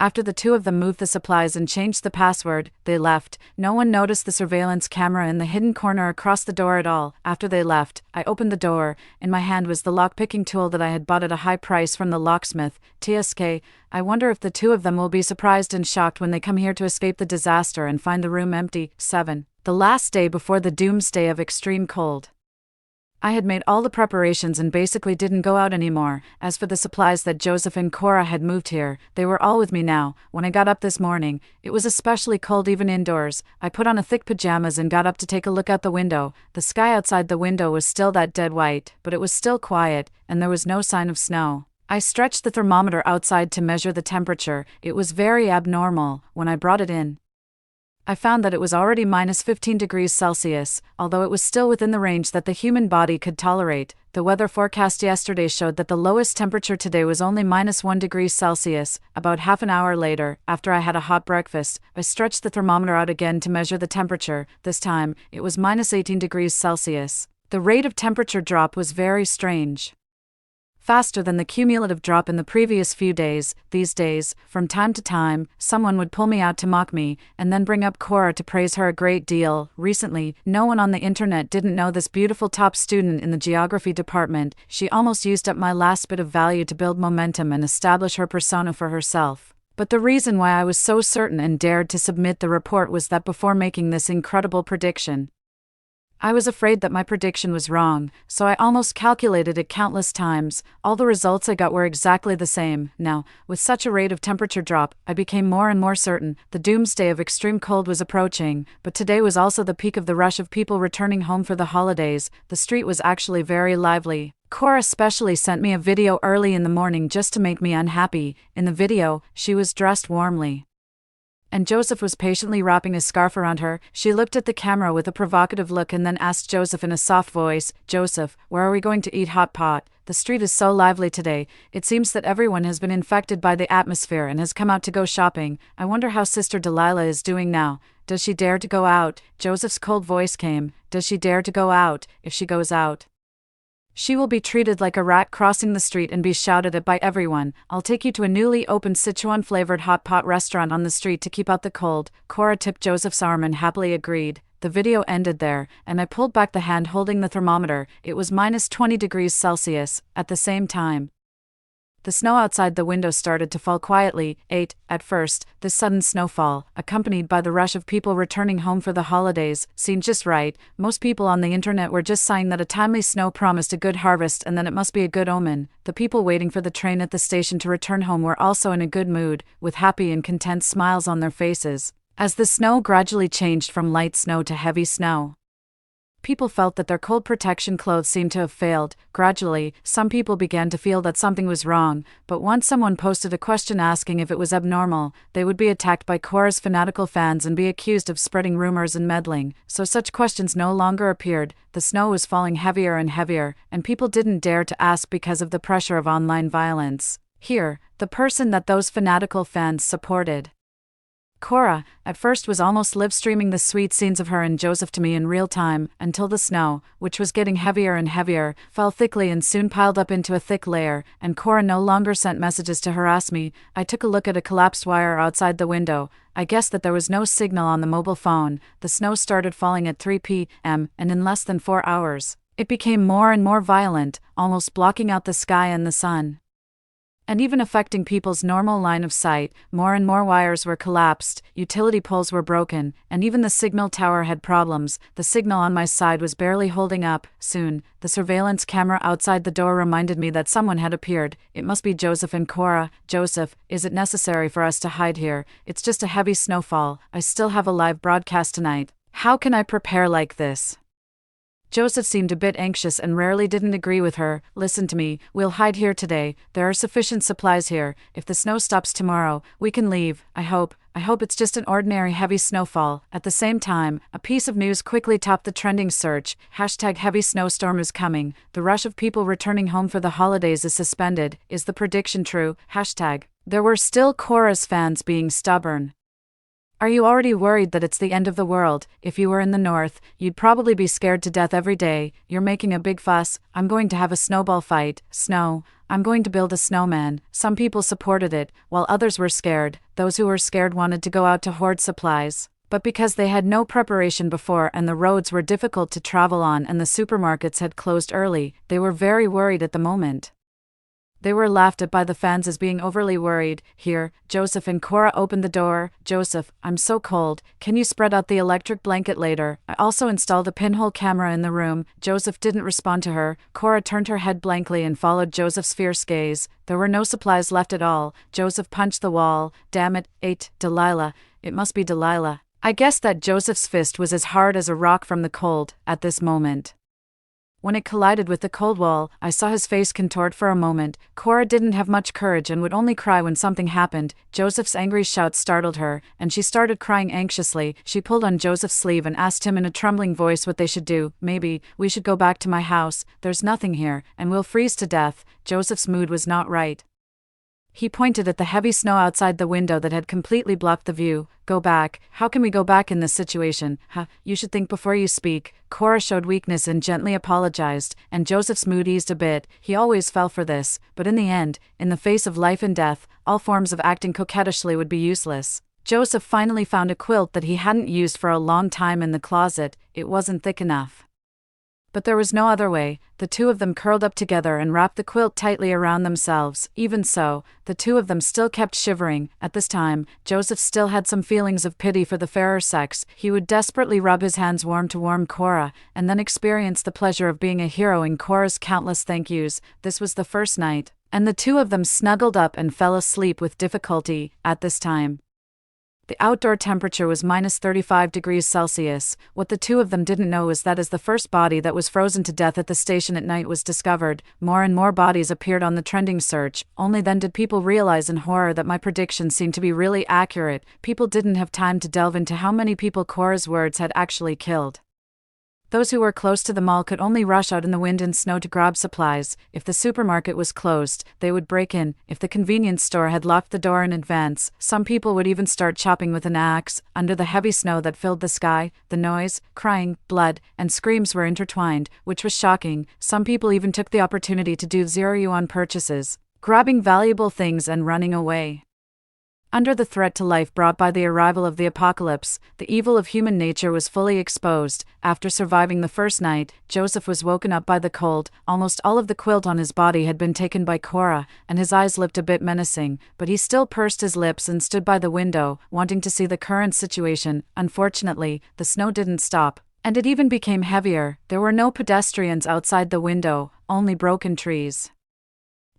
Speaker 1: After the two of them moved the supplies and changed the password, they left. No one noticed the surveillance camera in the hidden corner across the door at all. After they left, I opened the door. In my hand was the lock-picking tool that I had bought at a high price from the locksmith. TSK, I wonder if the two of them will be surprised and shocked when they come here to escape the disaster and find the room empty. 7. The last day before the doomsday of extreme cold. I had made all the preparations and basically didn't go out anymore. As for the supplies that Joseph and Cora had moved here, they were all with me now. When I got up this morning, it was especially cold even indoors. I put on a thick pajamas and got up to take a look out the window. The sky outside the window was still that dead white, but it was still quiet, and there was no sign of snow. I stretched the thermometer outside to measure the temperature. It was very abnormal. When I brought it in, I found that it was already minus 15 degrees Celsius, although it was still within the range that the human body could tolerate. The weather forecast yesterday showed that the lowest temperature today was only minus 1 degree Celsius. About half an hour later, after I had a hot breakfast, I stretched the thermometer out again to measure the temperature. This time, it was minus 18 degrees Celsius. The rate of temperature drop was very strange. Faster than the cumulative drop in the previous few days. These days, from time to time, someone would pull me out to mock me, and then bring up Cora to praise her a great deal. Recently, no one on the internet didn't know this beautiful top student in the geography department. She almost used up my last bit of value to build momentum and establish her persona for herself. But the reason why I was so certain and dared to submit the report was that before making this incredible prediction, I was afraid that my prediction was wrong, so I almost calculated it countless times. All the results I got were exactly the same. Now, with such a rate of temperature drop, I became more and more certain the doomsday of extreme cold was approaching. But today was also the peak of the rush of people returning home for the holidays. The street was actually very lively. Cora especially sent me a video early in the morning just to make me unhappy. In the video, she was dressed warmly, and Joseph was patiently wrapping a scarf around her. She looked at the camera with a provocative look and then asked Joseph in a soft voice, "Joseph, where are we going to eat hot pot?" The street is so lively today. It seems that everyone has been infected by the atmosphere and has come out to go shopping. I wonder how Sister Delilah is doing now. Does she dare to go out? Joseph's cold voice came. Does she dare to go out? If she goes out, she will be treated like a rat crossing the street and be shouted at by everyone. I'll take you to a newly opened Sichuan-flavored hot pot restaurant on the street to keep out the cold. Cora tipped Joseph's arm and happily agreed. The video ended there, and I pulled back the hand holding the thermometer. It was minus 20 degrees Celsius. At the same time, the snow outside the window started to fall quietly. At first, this sudden snowfall, accompanied by the rush of people returning home for the holidays, seemed just right. Most people on the internet were just saying that a timely snow promised a good harvest and then it must be a good omen. The people waiting for the train at the station to return home were also in a good mood, with happy and content smiles on their faces. As the snow gradually changed from light snow to heavy snow, people felt that their cold protection clothes seemed to have failed. Gradually, some people began to feel that something was wrong, but once someone posted a question asking if it was abnormal, they would be attacked by Cora's fanatical fans and be accused of spreading rumors and meddling. So such questions no longer appeared. The snow was falling heavier and heavier, and people didn't dare to ask because of the pressure of online violence. Here, the person that those fanatical fans supported, Cora, at first was almost live-streaming the sweet scenes of her and Joseph to me in real time, until the snow, which was getting heavier and heavier, fell thickly and soon piled up into a thick layer, and Cora no longer sent messages to harass me. I took a look at a collapsed wire outside the window. I guessed that there was no signal on the mobile phone. The snow started falling at 3 p.m., and in less than 4 hours, it became more and more violent, almost blocking out the sky and the sun, and even affecting people's normal line of sight. More and more wires were collapsed, utility poles were broken, and even the signal tower had problems. The signal on my side was barely holding up. Soon, the surveillance camera outside the door reminded me that someone had appeared. It must be Joseph and Cora. Joseph, is it necessary for us to hide here? It's just a heavy snowfall. I still have a live broadcast tonight. How can I prepare like this? Joseph seemed a bit anxious and rarely didn't agree with her. Listen to me, we'll hide here today. There are sufficient supplies here. If the snow stops tomorrow, we can leave. I hope it's just an ordinary heavy snowfall. At the same time, a piece of news quickly topped the trending search. #heavy snowstorm is coming. The rush of people returning home for the holidays is suspended. Is the prediction true? There were still Cora's fans being stubborn. Are you already worried that it's the end of the world? If you were in the north, you'd probably be scared to death every day. You're making a big fuss. I'm going to have a snowball fight. Snow. I'm going to build a snowman. Some people supported it, while others were scared. Those who were scared wanted to go out to hoard supplies, but because they had no preparation before and the roads were difficult to travel on and the supermarkets had closed early, they were very worried at the moment. They were laughed at by the fans as being overly worried. Here, Joseph and Cora opened the door. Joseph, I'm so cold. Can you spread out the electric blanket later? I also installed a pinhole camera in the room. Joseph didn't respond to her. Cora turned her head blankly and followed Joseph's fierce gaze. There were no supplies left at all. Joseph punched the wall. Damn it, Delilah. It must be Delilah. I guessed that Joseph's fist was as hard as a rock from the cold, at this moment. When it collided with the cold wall, I saw his face contort for a moment. Cora didn't have much courage and would only cry when something happened. Joseph's angry shout startled her, and she started crying anxiously. She pulled on Joseph's sleeve and asked him in a trembling voice what they should do. Maybe we should go back to my house. There's nothing here, and we'll freeze to death. Joseph's mood was not right. He pointed at the heavy snow outside the window that had completely blocked the view. Go back? How can we go back in this situation? You should think before you speak. Cora showed weakness and gently apologized, and Joseph's mood eased a bit. He always fell for this, but in the end, in the face of life and death, all forms of acting coquettishly would be useless. Joseph finally found a quilt that he hadn't used for a long time in the closet. It wasn't thick enough, but there was no other way. The two of them curled up together and wrapped the quilt tightly around themselves. Even so, the two of them still kept shivering. At this time, Joseph still had some feelings of pity for the fairer sex. He would desperately rub his hands warm to warm Cora, and then experience the pleasure of being a hero in Cora's countless thank yous. This was the first night, and the two of them snuggled up and fell asleep with difficulty. At this time, the outdoor temperature was minus 35 degrees Celsius. What the two of them didn't know is that as the first body that was frozen to death at the station at night was discovered, more and more bodies appeared on the trending search. Only then did people realize in horror that my prediction seemed to be really accurate. People didn't have time to delve into how many people Cora's words had actually killed. Those who were close to the mall could only rush out in the wind and snow to grab supplies. If the supermarket was closed, they would break in. If the convenience store had locked the door in advance, some people would even start chopping with an axe. Under the heavy snow that filled the sky, the noise, crying, blood, and screams were intertwined, which was shocking. Some people even took the opportunity to do zero-yuan purchases, grabbing valuable things and running away. Under the threat to life brought by the arrival of the apocalypse, the evil of human nature was fully exposed. After surviving the first night, Joseph was woken up by the cold. Almost all of the quilt on his body had been taken by Cora, and his eyes looked a bit menacing, but he still pursed his lips and stood by the window, wanting to see the current situation. Unfortunately, the snow didn't stop, and it even became heavier. There were no pedestrians outside the window, only broken trees.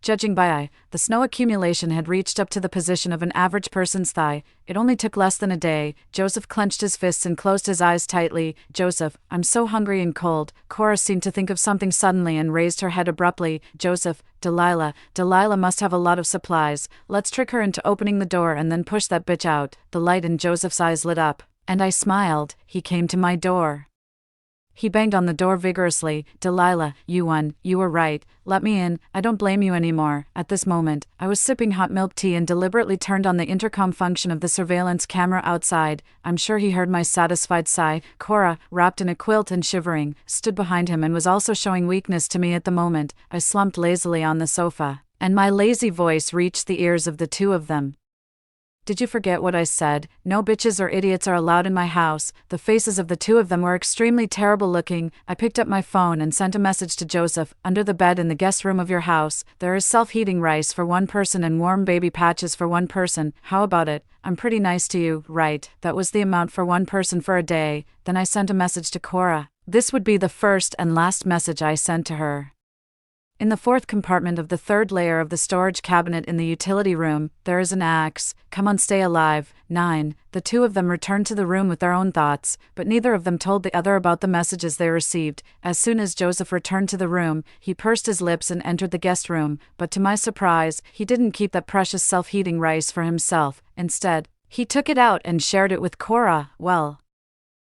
Speaker 1: Judging by the snow accumulation had reached up to the position of an average person's thigh. It only took less than a day. Joseph clenched his fists and closed his eyes tightly. Joseph, I'm so hungry and cold. Cora seemed to think of something suddenly and raised her head abruptly. Joseph, Delilah must have a lot of supplies. Let's trick her into opening the door and then push that bitch out. The light in Joseph's eyes lit up, and I smiled. He came to my door. He banged on the door vigorously. Delilah, you won. You were right. Let me in. I don't blame you anymore. At this moment, I was sipping hot milk tea and deliberately turned on the intercom function of the surveillance camera outside. I'm sure he heard my satisfied sigh. Cora, wrapped in a quilt and shivering, stood behind him and was also showing weakness to me at the moment. I slumped lazily on the sofa, and my lazy voice reached the ears of the two of them. Did you forget what I said? No bitches or idiots are allowed in my house. The faces of the two of them were extremely terrible looking. I picked up my phone and sent a message to Joseph. Under the bed in the guest room of your house, there is self-heating rice for one person and warm baby patches for one person. How about it? I'm pretty nice to you, right? That was the amount for one person for a day. Then I sent a message to Cora. This would be the first and last message I sent to her. In the fourth compartment of the third layer of the storage cabinet in the utility room, there is an axe. Come on, stay alive. 9. The two of them returned to the room with their own thoughts, but neither of them told the other about the messages they received. As soon as Joseph returned to the room, he pursed his lips and entered the guest room, but to my surprise, he didn't keep that precious self-heating rice for himself. Instead, he took it out and shared it with Cora. Well,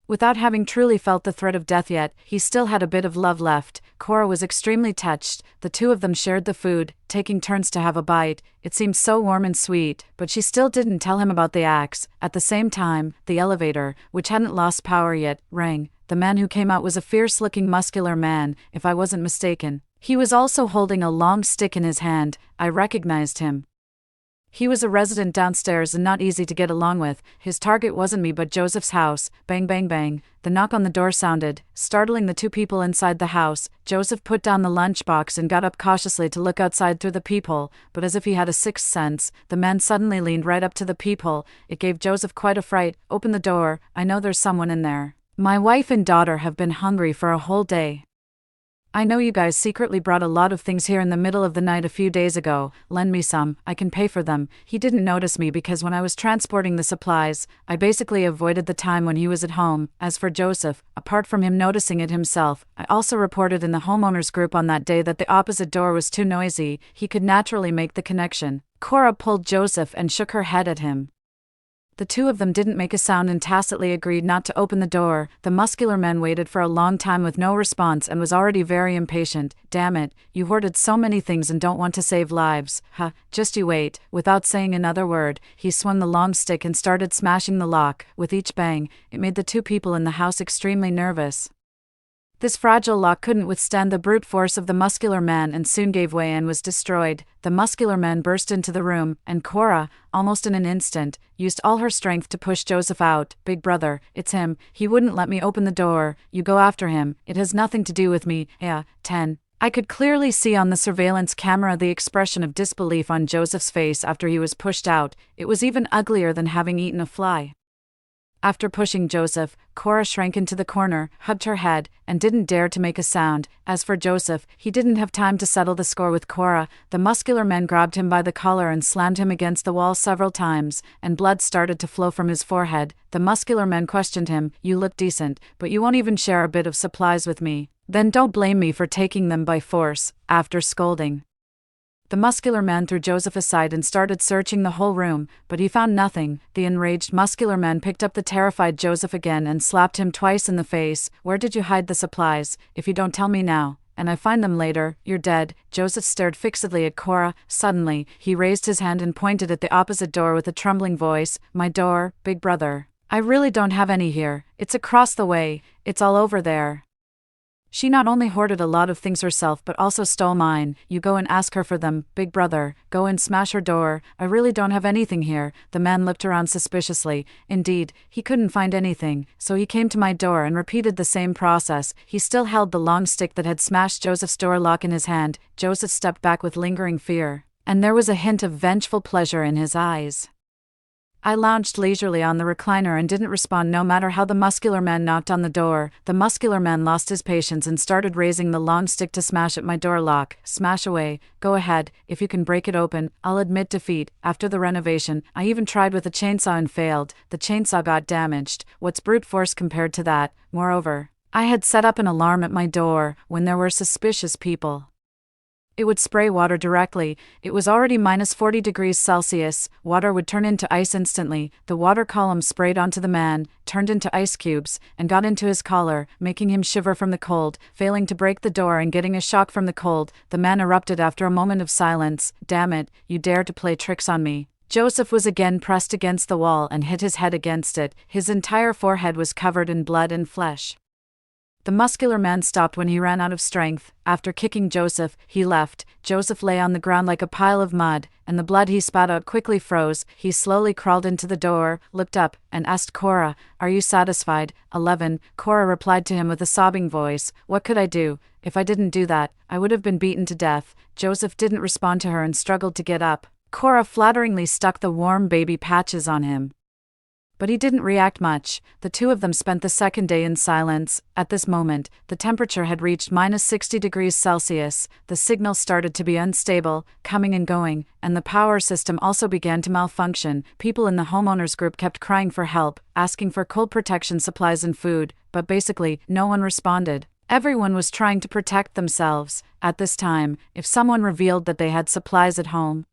Speaker 1: without having truly felt the threat of death yet, he still had a bit of love left. Cora was extremely touched. The two of them shared the food, taking turns to have a bite. It seemed so warm and sweet, but she still didn't tell him about the axe. At the same time, the elevator, which hadn't lost power yet, rang. The man who came out was a fierce-looking muscular man, if I wasn't mistaken. He was also holding a long stick in his hand. I recognized him. He was a resident downstairs and not easy to get along with. His target wasn't me but Joseph's house. Bang bang bang. The knock on the door sounded, startling the two people inside the house. Joseph put down the lunchbox and got up cautiously to look outside through the peephole, but as if he had a sixth sense, the man suddenly leaned right up to the peephole. It gave Joseph quite a fright. Open the door. I know there's someone in there. My wife and daughter have been hungry for a whole day. I know you guys secretly brought a lot of things here in the middle of the night a few days ago. Lend me some, I can pay for them. He didn't notice me because when I was transporting the supplies, I basically avoided the time when he was at home. As for Joseph, apart from him noticing it himself, I also reported in the homeowners group on that day that the opposite door was too noisy. He could naturally make the connection. Cora pulled Joseph and shook her head at him. The two of them didn't make a sound and tacitly agreed not to open the door. The muscular man waited for a long time with no response and was already very impatient. Damn it, you hoarded so many things and don't want to save lives. Huh, just you wait. Without saying another word, he swung the long stick and started smashing the lock. With each bang, it made the two people in the house extremely nervous. This fragile lock couldn't withstand the brute force of the muscular man and soon gave way and was destroyed. The muscular man burst into the room, and Cora, almost in an instant, used all her strength to push Joseph out. Big brother, it's him. He wouldn't let me open the door. You go after him. It has nothing to do with me. 10. I could clearly see on the surveillance camera the expression of disbelief on Joseph's face after he was pushed out. It was even uglier than having eaten a fly. After pushing Joseph, Cora shrank into the corner, hugged her head, and didn't dare to make a sound. As for Joseph, he didn't have time to settle the score with Cora. The muscular man grabbed him by the collar and slammed him against the wall several times, and blood started to flow from his forehead. The muscular man questioned him. You look decent, but you won't even share a bit of supplies with me. Then don't blame me for taking them by force. After scolding The muscular man threw Joseph aside and started searching the whole room, but he found nothing. The enraged muscular man picked up the terrified Joseph again and slapped him twice in the face. "Where did you hide the supplies? If you don't tell me now, and I find them later, you're dead." Joseph stared fixedly at Cora. Suddenly, he raised his hand and pointed at the opposite door with a trembling voice. "My door, big brother. I really don't have any here. It's across the way. It's all over there. She not only hoarded a lot of things herself but also stole mine. You go and ask her for them, big brother. Go and smash her door. I really don't have anything here." The man looked around suspiciously. Indeed, he couldn't find anything, so he came to my door and repeated the same process. He still held the long stick that had smashed Joseph's door lock in his hand. Joseph stepped back with lingering fear, and there was a hint of vengeful pleasure in his eyes. I lounged leisurely on the recliner and didn't respond no matter how the muscular man knocked on the door. The muscular man lost his patience and started raising the long stick to smash at my door lock. "Smash away. Go ahead. If you can break it open, I'll admit defeat." After the renovation, I even tried with a chainsaw and failed. The chainsaw got damaged. What's brute force compared to that? Moreover, I had set up an alarm at my door when there were suspicious people. It would spray water directly. It was already minus 40 degrees Celsius. Water would turn into ice instantly. The water column sprayed onto the man, turned into ice cubes, and got into his collar, making him shiver from the cold. Failing to break the door and getting a shock from the cold, the man erupted after a moment of silence. "Damn it, you dare to play tricks on me." Joseph was again pressed against the wall and hit his head against it. His entire forehead was covered in blood and flesh. The muscular man stopped when he ran out of strength. After kicking Joseph, he left. Joseph lay on the ground like a pile of mud, and the blood he spat out quickly froze. He slowly crawled into the door, looked up, and asked Cora, "Are you satisfied?" 11. Cora replied to him with a sobbing voice, "What could I do? If I didn't do that, I would have been beaten to death." Joseph didn't respond to her and struggled to get up. Cora flatteringly stuck the warm baby patches on him, but he didn't react much. The two of them spent the second day in silence. At this moment, the temperature had reached minus 60 degrees Celsius, the signal started to be unstable, coming and going, and the power system also began to malfunction. People in the homeowners group kept crying for help, asking for cold protection supplies and food, but basically, no one responded. Everyone was trying to protect themselves. At this time, if someone revealed that they had supplies at home,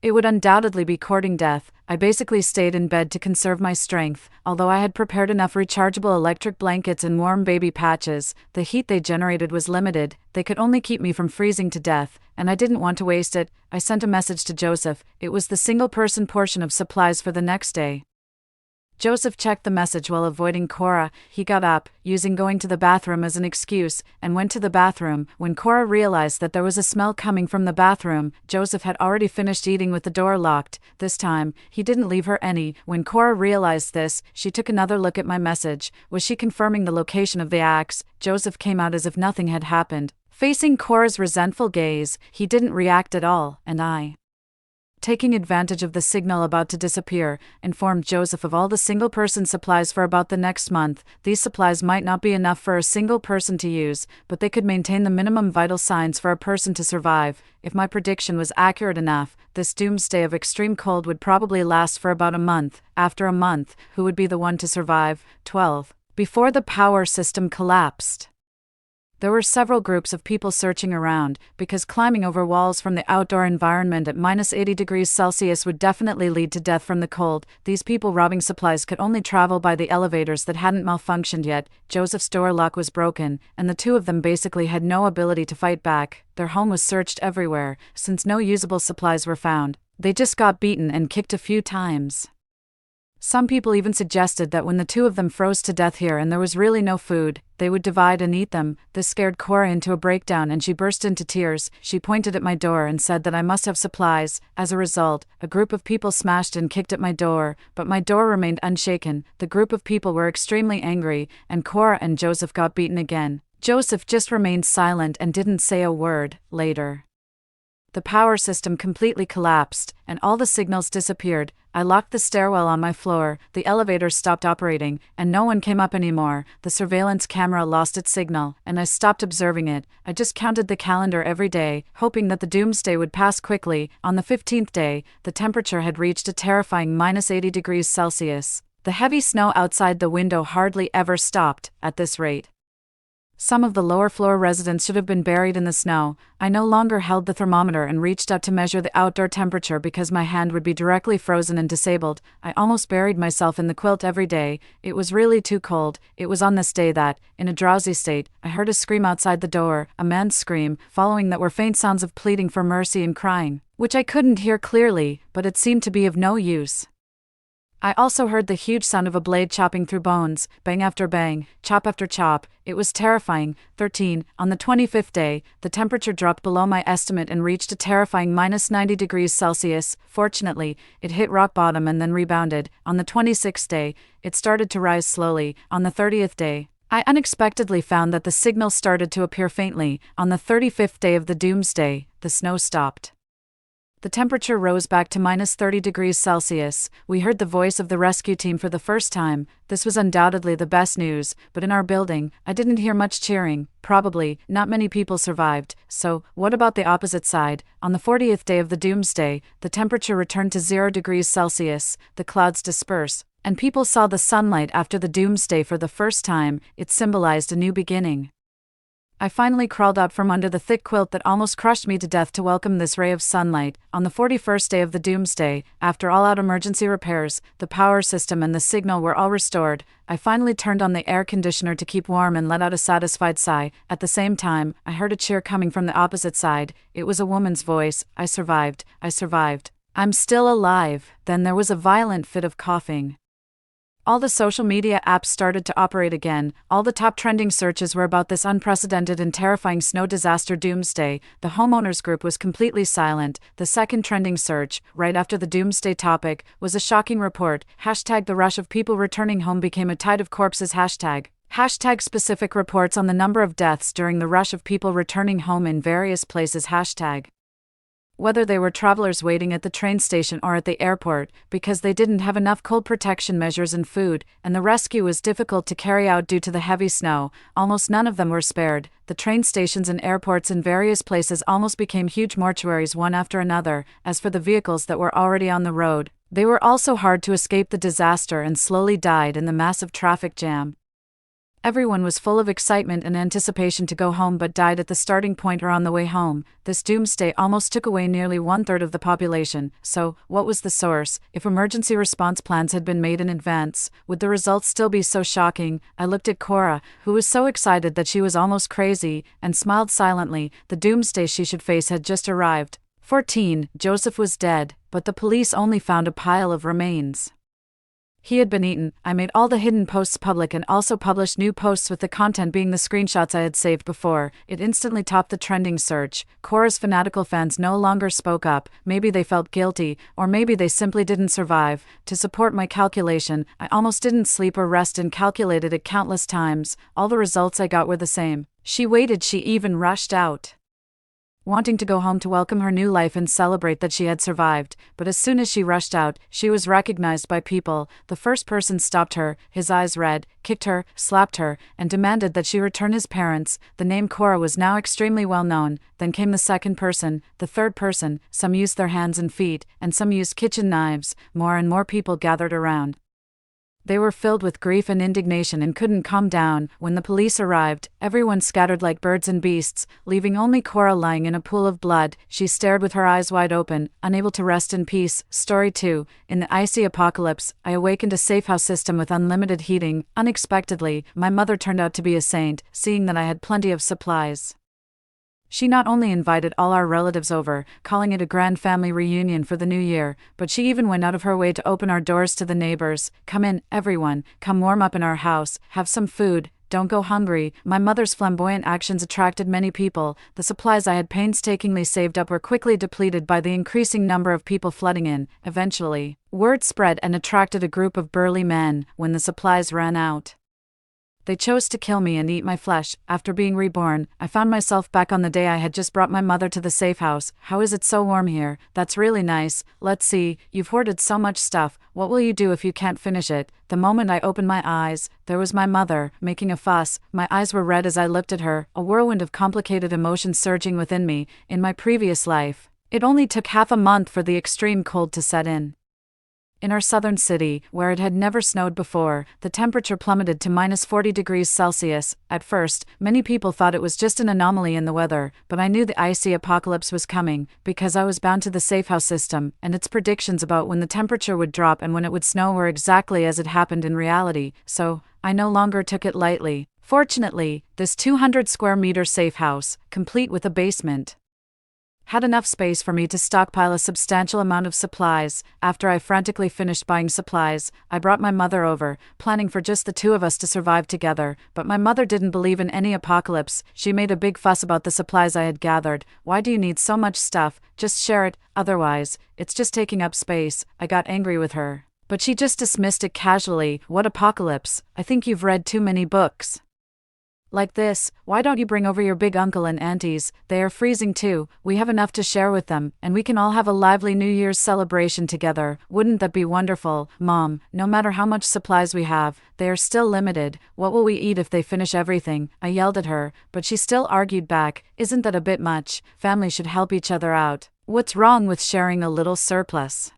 Speaker 1: it would undoubtedly be courting death. I basically stayed in bed to conserve my strength. Although I had prepared enough rechargeable electric blankets and warm baby patches, the heat they generated was limited. They could only keep me from freezing to death, and I didn't want to waste it. I sent a message to Joseph. It was the single-person portion of supplies for the next day. Joseph checked the message while avoiding Cora. He got up, using going to the bathroom as an excuse, and went to the bathroom. When Cora realized that there was a smell coming from the bathroom, Joseph had already finished eating with the door locked. This time, he didn't leave her any. When Cora realized this, she took another look at my message. Was she confirming the location of the axe? Joseph came out as if nothing had happened. Facing Cora's resentful gaze, he didn't react at all, and I, taking advantage of the signal about to disappear, informed Joseph of all the single-person supplies for about the next month. These supplies might not be enough for a single person to use, but they could maintain the minimum vital signs for a person to survive. If my prediction was accurate enough, this doomsday of extreme cold would probably last for about a month. After a month, who would be the one to survive? 12. Before the power system collapsed, there were several groups of people searching around, because climbing over walls from the outdoor environment at minus 80 degrees Celsius would definitely lead to death from the cold. These people robbing supplies could only travel by the elevators that hadn't malfunctioned yet. Joseph's door lock was broken, and the two of them basically had no ability to fight back. Their home was searched everywhere, since no usable supplies were found. They just got beaten and kicked a few times. Some people even suggested that when the two of them froze to death here and there was really no food, they would divide and eat them. This scared Cora into a breakdown and she burst into tears. She pointed at my door and said that I must have supplies. As a result, a group of people smashed and kicked at my door, but my door remained unshaken. The group of people were extremely angry, and Cora and Joseph got beaten again. Joseph just remained silent and didn't say a word. Later, the power system completely collapsed, and all the signals disappeared. I locked the stairwell on my floor, the elevator stopped operating, and no one came up anymore. The surveillance camera lost its signal, and I stopped observing it. I just counted the calendar every day, hoping that the doomsday would pass quickly. On the 15th day, the temperature had reached a terrifying minus 80 degrees Celsius. The heavy snow outside the window hardly ever stopped. At this rate, Some of the lower floor residents should have been buried in the snow. I no longer held the thermometer and reached out to measure the outdoor temperature because my hand would be directly frozen and disabled. I almost buried myself in the quilt every day. It was really too cold. It was on this day that, in a drowsy state, I heard a scream outside the door, a man's scream, following that were faint sounds of pleading for mercy and crying, which I couldn't hear clearly, but it seemed to be of no use. I also heard the huge sound of a blade chopping through bones, bang after bang, chop after chop. It was terrifying. 13. On the 25th day, the temperature dropped below my estimate and reached a terrifying -90°C. Fortunately, it hit rock bottom and then rebounded. On the 26th day, it started to rise slowly. On the 30th day, I unexpectedly found that the signal started to appear faintly. On the 35th day of the doomsday, the snow stopped. The temperature rose back to -30°C. We heard the voice of the rescue team for the first time. This was undoubtedly the best news, but in our building, I didn't hear much cheering. Probably, not many people survived. So, what about the opposite side? On the 40th day of the doomsday, the temperature returned to 0°C. The clouds dispersed, and people saw the sunlight after the doomsday for the first time. It symbolized a new beginning. I finally crawled out from under the thick quilt that almost crushed me to death to welcome this ray of sunlight. On the 41st day of the doomsday, after all-out emergency repairs, the power system and the signal were all restored. I finally turned on the air conditioner to keep warm and let out a satisfied sigh. At the same time, I heard a cheer coming from the opposite side. It was a woman's voice. I survived. I survived. I'm still alive. Then there was a violent fit of coughing. All the social media apps started to operate again. All the top trending searches were about this unprecedented and terrifying snow disaster doomsday. The homeowners group was completely silent. The second trending search, right after the doomsday topic, was a shocking report. # the rush of people returning home became a tide of corpses. # specific reports on the number of deaths during the rush of people returning home in various places. # Whether they were travelers waiting at the train station or at the airport, because they didn't have enough cold protection measures and food, and the rescue was difficult to carry out due to the heavy snow, almost none of them were spared. The train stations and airports in various places almost became huge mortuaries one after another. As for the vehicles that were already on the road, they were also hard to escape the disaster and slowly died in the massive traffic jam. Everyone was full of excitement and anticipation to go home but died at the starting point or on the way home. This doomsday almost took away nearly 1/3 of the population. So, what was the source? If emergency response plans had been made in advance, would the results still be so shocking? I looked at Cora, who was so excited that she was almost crazy, and smiled silently. The doomsday she should face had just arrived. 14. Joseph was dead, but the police only found a pile of remains. He had been eaten. I made all the hidden posts public and also published new posts with the content being the screenshots I had saved before. It instantly topped the trending search. Cora's fanatical fans no longer spoke up. Maybe they felt guilty, or maybe they simply didn't survive. To support my calculation, I almost didn't sleep or rest and calculated it countless times. All the results I got were the same. She waited. She even rushed out, wanting to go home to welcome her new life and celebrate that she had survived. But as soon as she rushed out, she was recognized by people. The first person stopped her, his eyes red, kicked her, slapped her, and demanded that she return his parents. The name Cora was now extremely well known. Then came the second person, the third person. Some used their hands and feet, and some used kitchen knives. More and more people gathered around. They were filled with grief and indignation and couldn't calm down. When the police arrived, everyone scattered like birds and beasts, leaving only Cora lying in a pool of blood. She stared with her eyes wide open, unable to rest in peace. Story 2. In the icy apocalypse, I awakened a safe house system with unlimited heating. Unexpectedly, my mother turned out to be a saint, seeing that I had plenty of supplies. She not only invited all our relatives over, calling it a grand family reunion for the new year, but she even went out of her way to open our doors to the neighbors. Come in, everyone, come warm up in our house, have some food, don't go hungry. My mother's flamboyant actions attracted many people. The supplies I had painstakingly saved up were quickly depleted by the increasing number of people flooding in. Eventually, word spread and attracted a group of burly men. When the supplies ran out, they chose to kill me and eat my flesh. After being reborn, I found myself back on the day I had just brought my mother to the safe house. How is it so warm here? That's really nice. Let's see, you've hoarded so much stuff. What will you do if you can't finish it? The moment I opened my eyes, there was my mother, making a fuss. My eyes were red as I looked at her, a whirlwind of complicated emotions surging within me. In my previous life, it only took half a month for the extreme cold to set in. In our southern city, where it had never snowed before, the temperature plummeted to minus 40 degrees Celsius. At first, many people thought it was just an anomaly in the weather, but I knew the icy apocalypse was coming, because I was bound to the safehouse system, and its predictions about when the temperature would drop and when it would snow were exactly as it happened in reality, so I no longer took it lightly. Fortunately, this 200 square meter safe house, complete with a basement, had enough space for me to stockpile a substantial amount of supplies. After I frantically finished buying supplies, I brought my mother over, planning for just the two of us to survive together, but my mother didn't believe in any apocalypse. She made a big fuss about the supplies I had gathered. "Why do you need so much stuff? Just share it, otherwise, it's just taking up space." I got angry with her, but she just dismissed it casually. "What apocalypse? I think you've read too many books like this. Why don't you bring over your big uncle and aunties? They are freezing too. We have enough to share with them, and we can all have a lively New Year's celebration together. Wouldn't that be wonderful?" "Mom, no matter how much supplies we have, they are still limited. What will we eat if they finish everything?" I yelled at her, but she still argued back. "Isn't that a bit much? Family should help each other out. What's wrong with sharing a little surplus?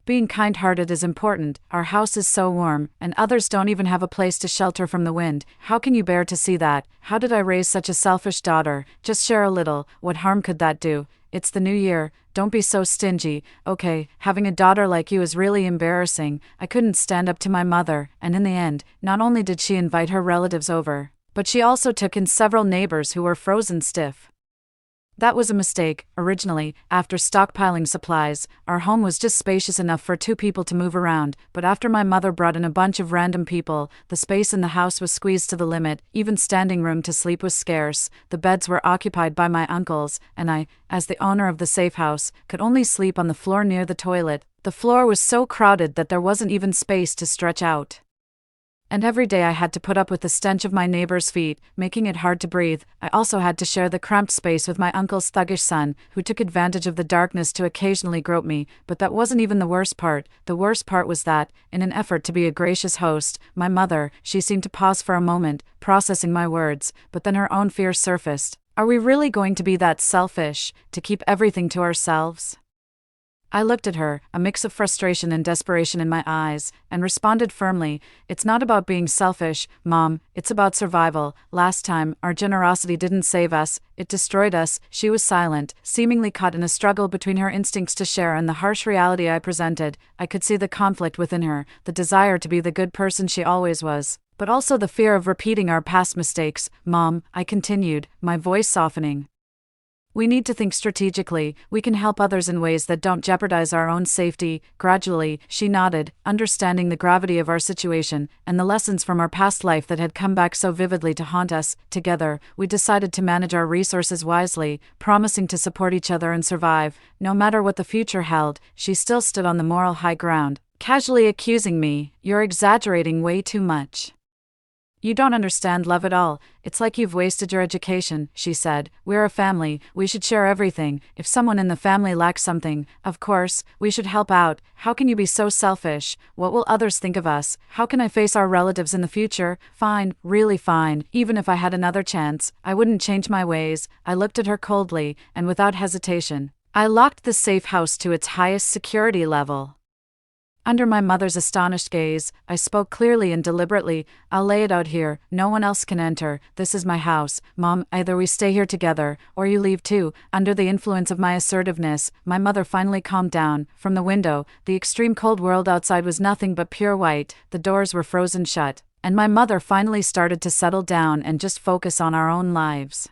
Speaker 1: Being kind-hearted is important. Our house is so warm, and others don't even have a place to shelter from the wind. How can you bear to see that? How did I raise such a selfish daughter? Just share a little. What harm could that do? It's the new year. Don't be so stingy." "Okay, having a daughter like you is really embarrassing." I couldn't stand up to my mother, and in the end, not only did she invite her relatives over, but she also took in several neighbors who were frozen stiff. That was a mistake. Originally, after stockpiling supplies, our home was just spacious enough for two people to move around, but after my mother brought in a bunch of random people, the space in the house was squeezed to the limit. Even standing room to sleep was scarce. The beds were occupied by my uncles, and I, as the owner of the safe house, could only sleep on the floor near the toilet. The floor was so crowded that there wasn't even space to stretch out. And every day I had to put up with the stench of my neighbor's feet, making it hard to breathe. I also had to share the cramped space with my uncle's thuggish son, who took advantage of the darkness to occasionally grope me. But that wasn't even the worst part. The worst part was that, in an effort to be a gracious host, my mother, she seemed to pause for a moment, processing my words, but then her own fear surfaced. "Are we really going to be that selfish, to keep everything to ourselves?" I looked at her, a mix of frustration and desperation in my eyes, and responded firmly, "It's not about being selfish, Mom, it's about survival. Last time, our generosity didn't save us, it destroyed us." She was silent, seemingly caught in a struggle between her instincts to share and the harsh reality I presented. I could see the conflict within her, the desire to be the good person she always was, but also the fear of repeating our past mistakes. "Mom," I continued, my voice softening, "we need to think strategically. We can help others in ways that don't jeopardize our own safety." Gradually, she nodded, understanding the gravity of our situation, and the lessons from our past life that had come back so vividly to haunt us. Together, we decided to manage our resources wisely, promising to support each other and survive. No matter what the future held, she still stood on the moral high ground, casually accusing me, "You're exaggerating way too much. You don't understand love at all. It's like you've wasted your education," she said. "We're a family, we should share everything. If someone in the family lacks something, of course, we should help out. How can you be so selfish? What will others think of us? How can I face our relatives in the future?" "Fine, really fine. Even if I had another chance, I wouldn't change my ways." I looked at her coldly, and without hesitation, I locked the safe house to its highest security level. Under my mother's astonished gaze, I spoke clearly and deliberately, "I'll lay it out here. No one else can enter. This is my house. Mom, either we stay here together, or you leave too." Under the influence of my assertiveness, my mother finally calmed down. From the window, the extreme cold world outside was nothing but pure white. The doors were frozen shut, and my mother finally started to settle down and just focus on our own lives.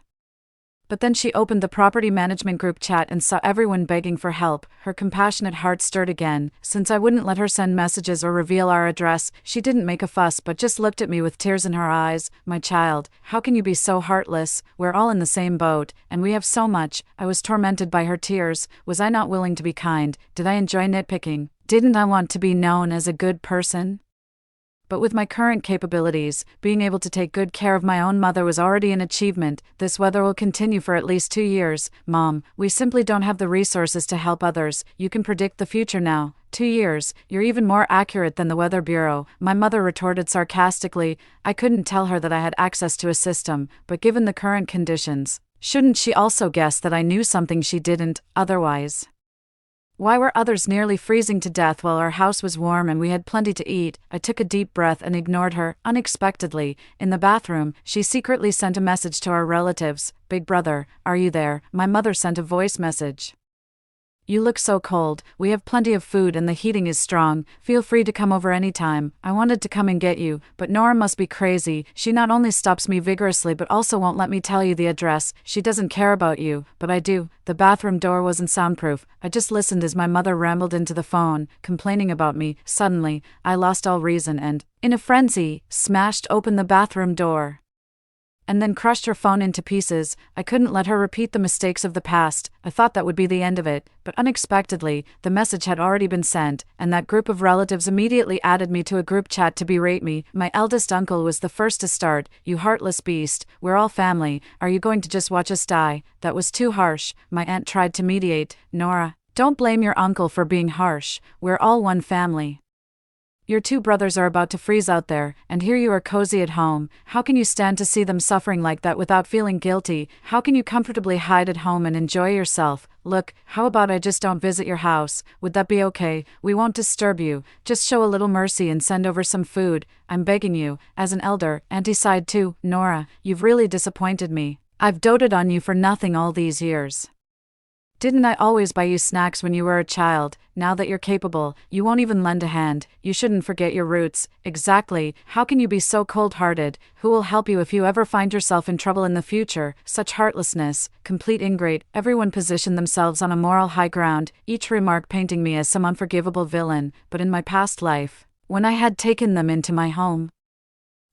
Speaker 1: But then she opened the property management group chat and saw everyone begging for help. Her compassionate heart stirred again. Since I wouldn't let her send messages or reveal our address, she didn't make a fuss but just looked at me with tears in her eyes. "My child, how can you be so heartless? We're all in the same boat, and we have so much." I was tormented by her tears. Was I not willing to be kind? Did I enjoy nitpicking? Didn't I want to be known as a good person? But with my current capabilities, being able to take good care of my own mother was already an achievement. "This weather will continue for at least 2 years, Mom. We simply don't have the resources to help others. You can predict the future now." 2 years, you're even more accurate than the Weather Bureau," my mother retorted sarcastically. I couldn't tell her that I had access to a system, but given the current conditions, shouldn't she also guess that I knew something she didn't, otherwise? Why were others nearly freezing to death while our house was warm and we had plenty to eat? I took a deep breath and ignored her. Unexpectedly, in the bathroom, she secretly sent a message to our relatives. "Big brother, are you there?" My mother sent a voice message. "You look so cold. We have plenty of food and the heating is strong. Feel free to come over anytime." I wanted to come and get you, but Nora must be crazy. She not only stops me vigorously but also won't let me tell you the address. She doesn't care about you, but I do. The bathroom door wasn't soundproof. I just listened as my mother rambled into the phone, complaining about me. Suddenly, I lost all reason and, in a frenzy, smashed open the bathroom door. And then crushed her phone into pieces. I couldn't let her repeat the mistakes of the past. I thought that would be the end of it, but unexpectedly, the message had already been sent, and that group of relatives immediately added me to a group chat to berate me. My eldest uncle was the first to start. "You heartless beast, we're all family. Are you going to just watch us die?" That was too harsh. My aunt tried to mediate. "Nora, don't blame your uncle for being harsh. We're all one family. Your two brothers are about to freeze out there, and here you are cozy at home. How can you stand to see them suffering like that without feeling guilty? How can you comfortably hide at home and enjoy yourself? Look, how about I just don't visit your house? Would that be okay? We won't disturb you. Just show a little mercy and send over some food. I'm begging you." As an elder, Auntie sighed too. "Nora, you've really disappointed me. I've doted on you for nothing all these years. Didn't I always buy you snacks when you were a child? Now that you're capable, you won't even lend a hand. You shouldn't forget your roots." "Exactly. How can you be so cold-hearted? Who will help you if you ever find yourself in trouble in the future?" Such heartlessness, complete ingrate. Everyone positioned themselves on a moral high ground, each remark painting me as some unforgivable villain. But in my past life, when I had taken them into my home,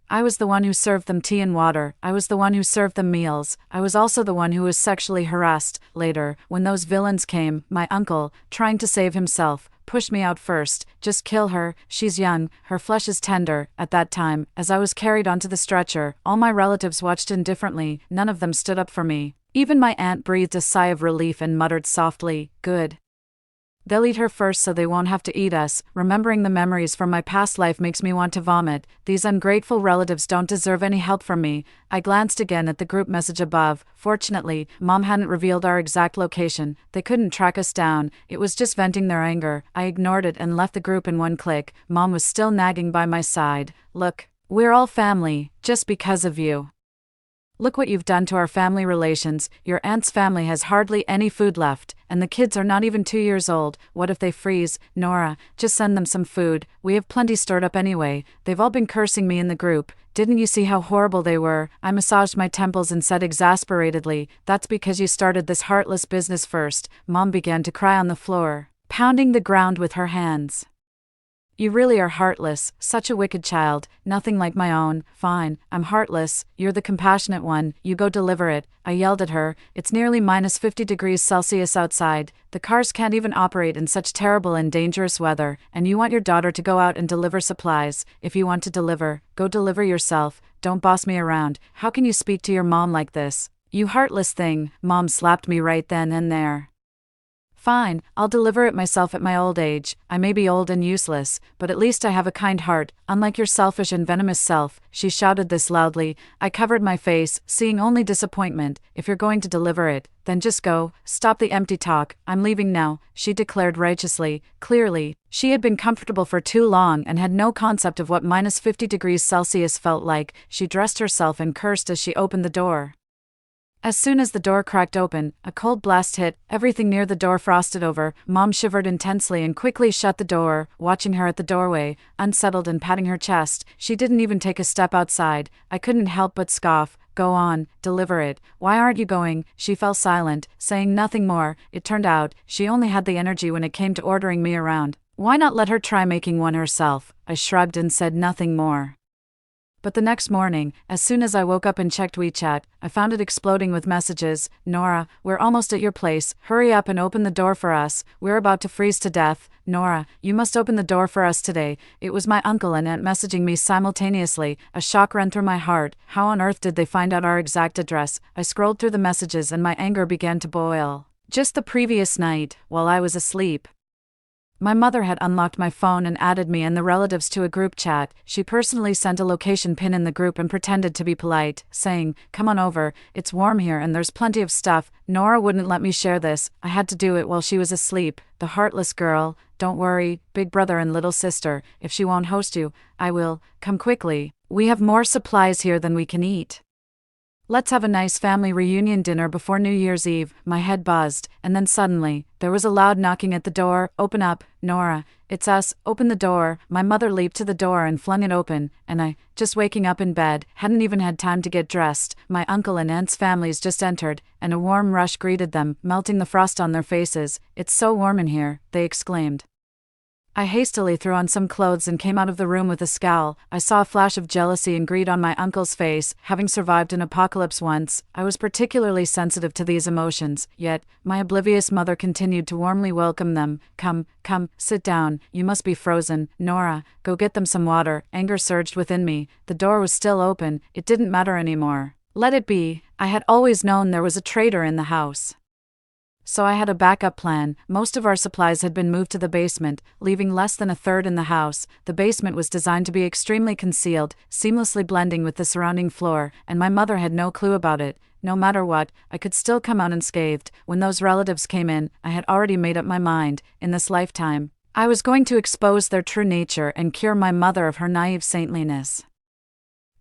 Speaker 1: I was the one who served them tea and water. I was the one who served them meals. I was also the one who was sexually harassed. Later, when those villains came, my uncle, trying to save himself, pushed me out first. "Just kill her. She's young. Her flesh is tender." At that time, as I was carried onto the stretcher, all my relatives watched indifferently. None of them stood up for me. Even my aunt breathed a sigh of relief and muttered softly, "Good. They'll eat her first so they won't have to eat us." Remembering the memories from my past life makes me want to vomit. These ungrateful relatives don't deserve any help from me. I glanced again at the group message above. Fortunately, Mom hadn't revealed our exact location. They couldn't track us down. It was just venting their anger. I ignored it and left the group in one click. Mom was still nagging by my side. "Look, we're all family, just because of you. Look what you've done to our family relations. Your aunt's family has hardly any food left, and the kids are not even 2 years old. What if they freeze? Nora, just send them some food. We have plenty stored up anyway." They've all been cursing me in the group. "Didn't you see how horrible they were?" I massaged my temples and said exasperatedly, "That's because you started this heartless business first." Mom began to cry on the floor, pounding the ground with her hands. "You really are heartless, such a wicked child, nothing like my own." "Fine, I'm heartless, you're the compassionate one, you go deliver it." I yelled at her. "It's nearly minus 50 degrees Celsius outside, the cars can't even operate in such terrible and dangerous weather, and you want your daughter to go out and deliver supplies. If you want to deliver, go deliver yourself, don't boss me around. How can you speak to your mom like this? You heartless thing." Mom slapped me right then and there. "Fine, I'll deliver it myself at my old age. I may be old and useless, but at least I have a kind heart, unlike your selfish and venomous self." She shouted this loudly. I covered my face, seeing only disappointment. "If you're going to deliver it, then just go. Stop the empty talk. I'm leaving now," she declared righteously. Clearly, she had been comfortable for too long and had no concept of what minus 50 degrees Celsius felt like. She dressed herself and cursed as she opened the door. As soon as the door cracked open, a cold blast hit, everything near the door frosted over. Mom shivered intensely and quickly shut the door, watching her at the doorway, unsettled and patting her chest. She didn't even take a step outside. I couldn't help but scoff. "Go on, deliver it. Why aren't you going?" She fell silent, saying nothing more. It turned out, she only had the energy when it came to ordering me around. Why not let her try making one herself? I shrugged and said nothing more. But the next morning, as soon as I woke up and checked WeChat, I found it exploding with messages. "Nora, we're almost at your place. Hurry up and open the door for us. We're about to freeze to death. Nora, you must open the door for us today." It was my uncle and aunt messaging me simultaneously. A shock ran through my heart. How on earth did they find out our exact address? I scrolled through the messages and my anger began to boil. Just the previous night, while I was asleep, My mother had unlocked my phone and added me and the relatives to a group chat. She personally sent a location pin in the group and pretended to be polite, saying, "Come on over, it's warm here and there's plenty of stuff." Nora wouldn't let me share this. I had to do it while she was asleep. The heartless girl. "Don't worry, big brother and little sister, if she won't host you, I will. Come quickly. We have more supplies here than we can eat. Let's have a nice family reunion dinner before New Year's Eve." My head buzzed, and then suddenly, there was a loud knocking at the door. "Open up, Nora. It's us. Open the door." My mother leaped to the door and flung it open, and I, just waking up in bed, hadn't even had time to get dressed. My uncle and aunt's families just entered, and a warm rush greeted them, melting the frost on their faces. "It's so warm in here," they exclaimed. I hastily threw on some clothes and came out of the room with a scowl. I saw a flash of jealousy and greed on my uncle's face. Having survived an apocalypse once, I was particularly sensitive to these emotions, yet, my oblivious mother continued to warmly welcome them. Come, sit down, you must be frozen. Nora, go get them some water." Anger surged within me. The door was still open, it didn't matter anymore. Let it be. I had always known there was a traitor in the house. So I had a backup plan. Most of our supplies had been moved to the basement, leaving less than a third in the house. The basement was designed to be extremely concealed, seamlessly blending with the surrounding floor, and my mother had no clue about it. No matter what, I could still come out unscathed. When those relatives came in, I had already made up my mind. In this lifetime, I was going to expose their true nature and cure my mother of her naive saintliness.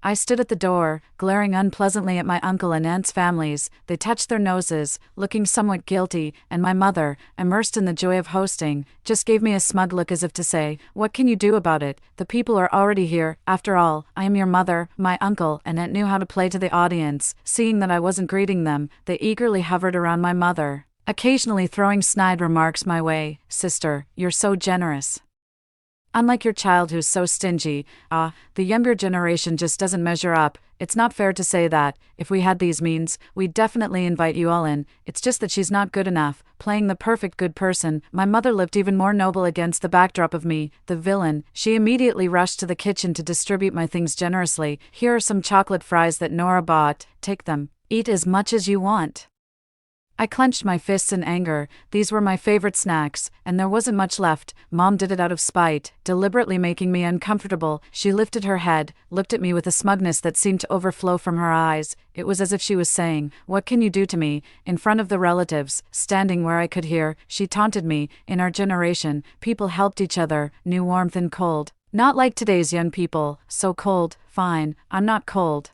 Speaker 1: I stood at the door, glaring unpleasantly at my uncle and aunt's families. They touched their noses, looking somewhat guilty, and my mother, immersed in the joy of hosting, just gave me a smug look as if to say, "What can you do about it? The people are already here. After all, I am your mother." My uncle and aunt knew how to play to the audience. Seeing that I wasn't greeting them, they eagerly hovered around my mother, occasionally throwing snide remarks my way. "Sister, you're so generous. Unlike your child who's so stingy. The younger generation just doesn't measure up. It's not fair to say that. If we had these means, we'd definitely invite you all in. It's just that she's not good enough." Playing the perfect good person, my mother looked even more noble against the backdrop of me, the villain. She immediately rushed to the kitchen to distribute my things generously. "Here are some chocolate fries that Nora bought. Take them. Eat as much as you want." I clenched my fists in anger. These were my favorite snacks, and there wasn't much left. Mom did it out of spite, deliberately making me uncomfortable. She lifted her head, looked at me with a smugness that seemed to overflow from her eyes. It was as if she was saying, "What can you do to me?" In front of the relatives, standing where I could hear, she taunted me. "In our generation, people helped each other, knew warmth and cold. Not like today's young people. So cold." "Fine, I'm not cold.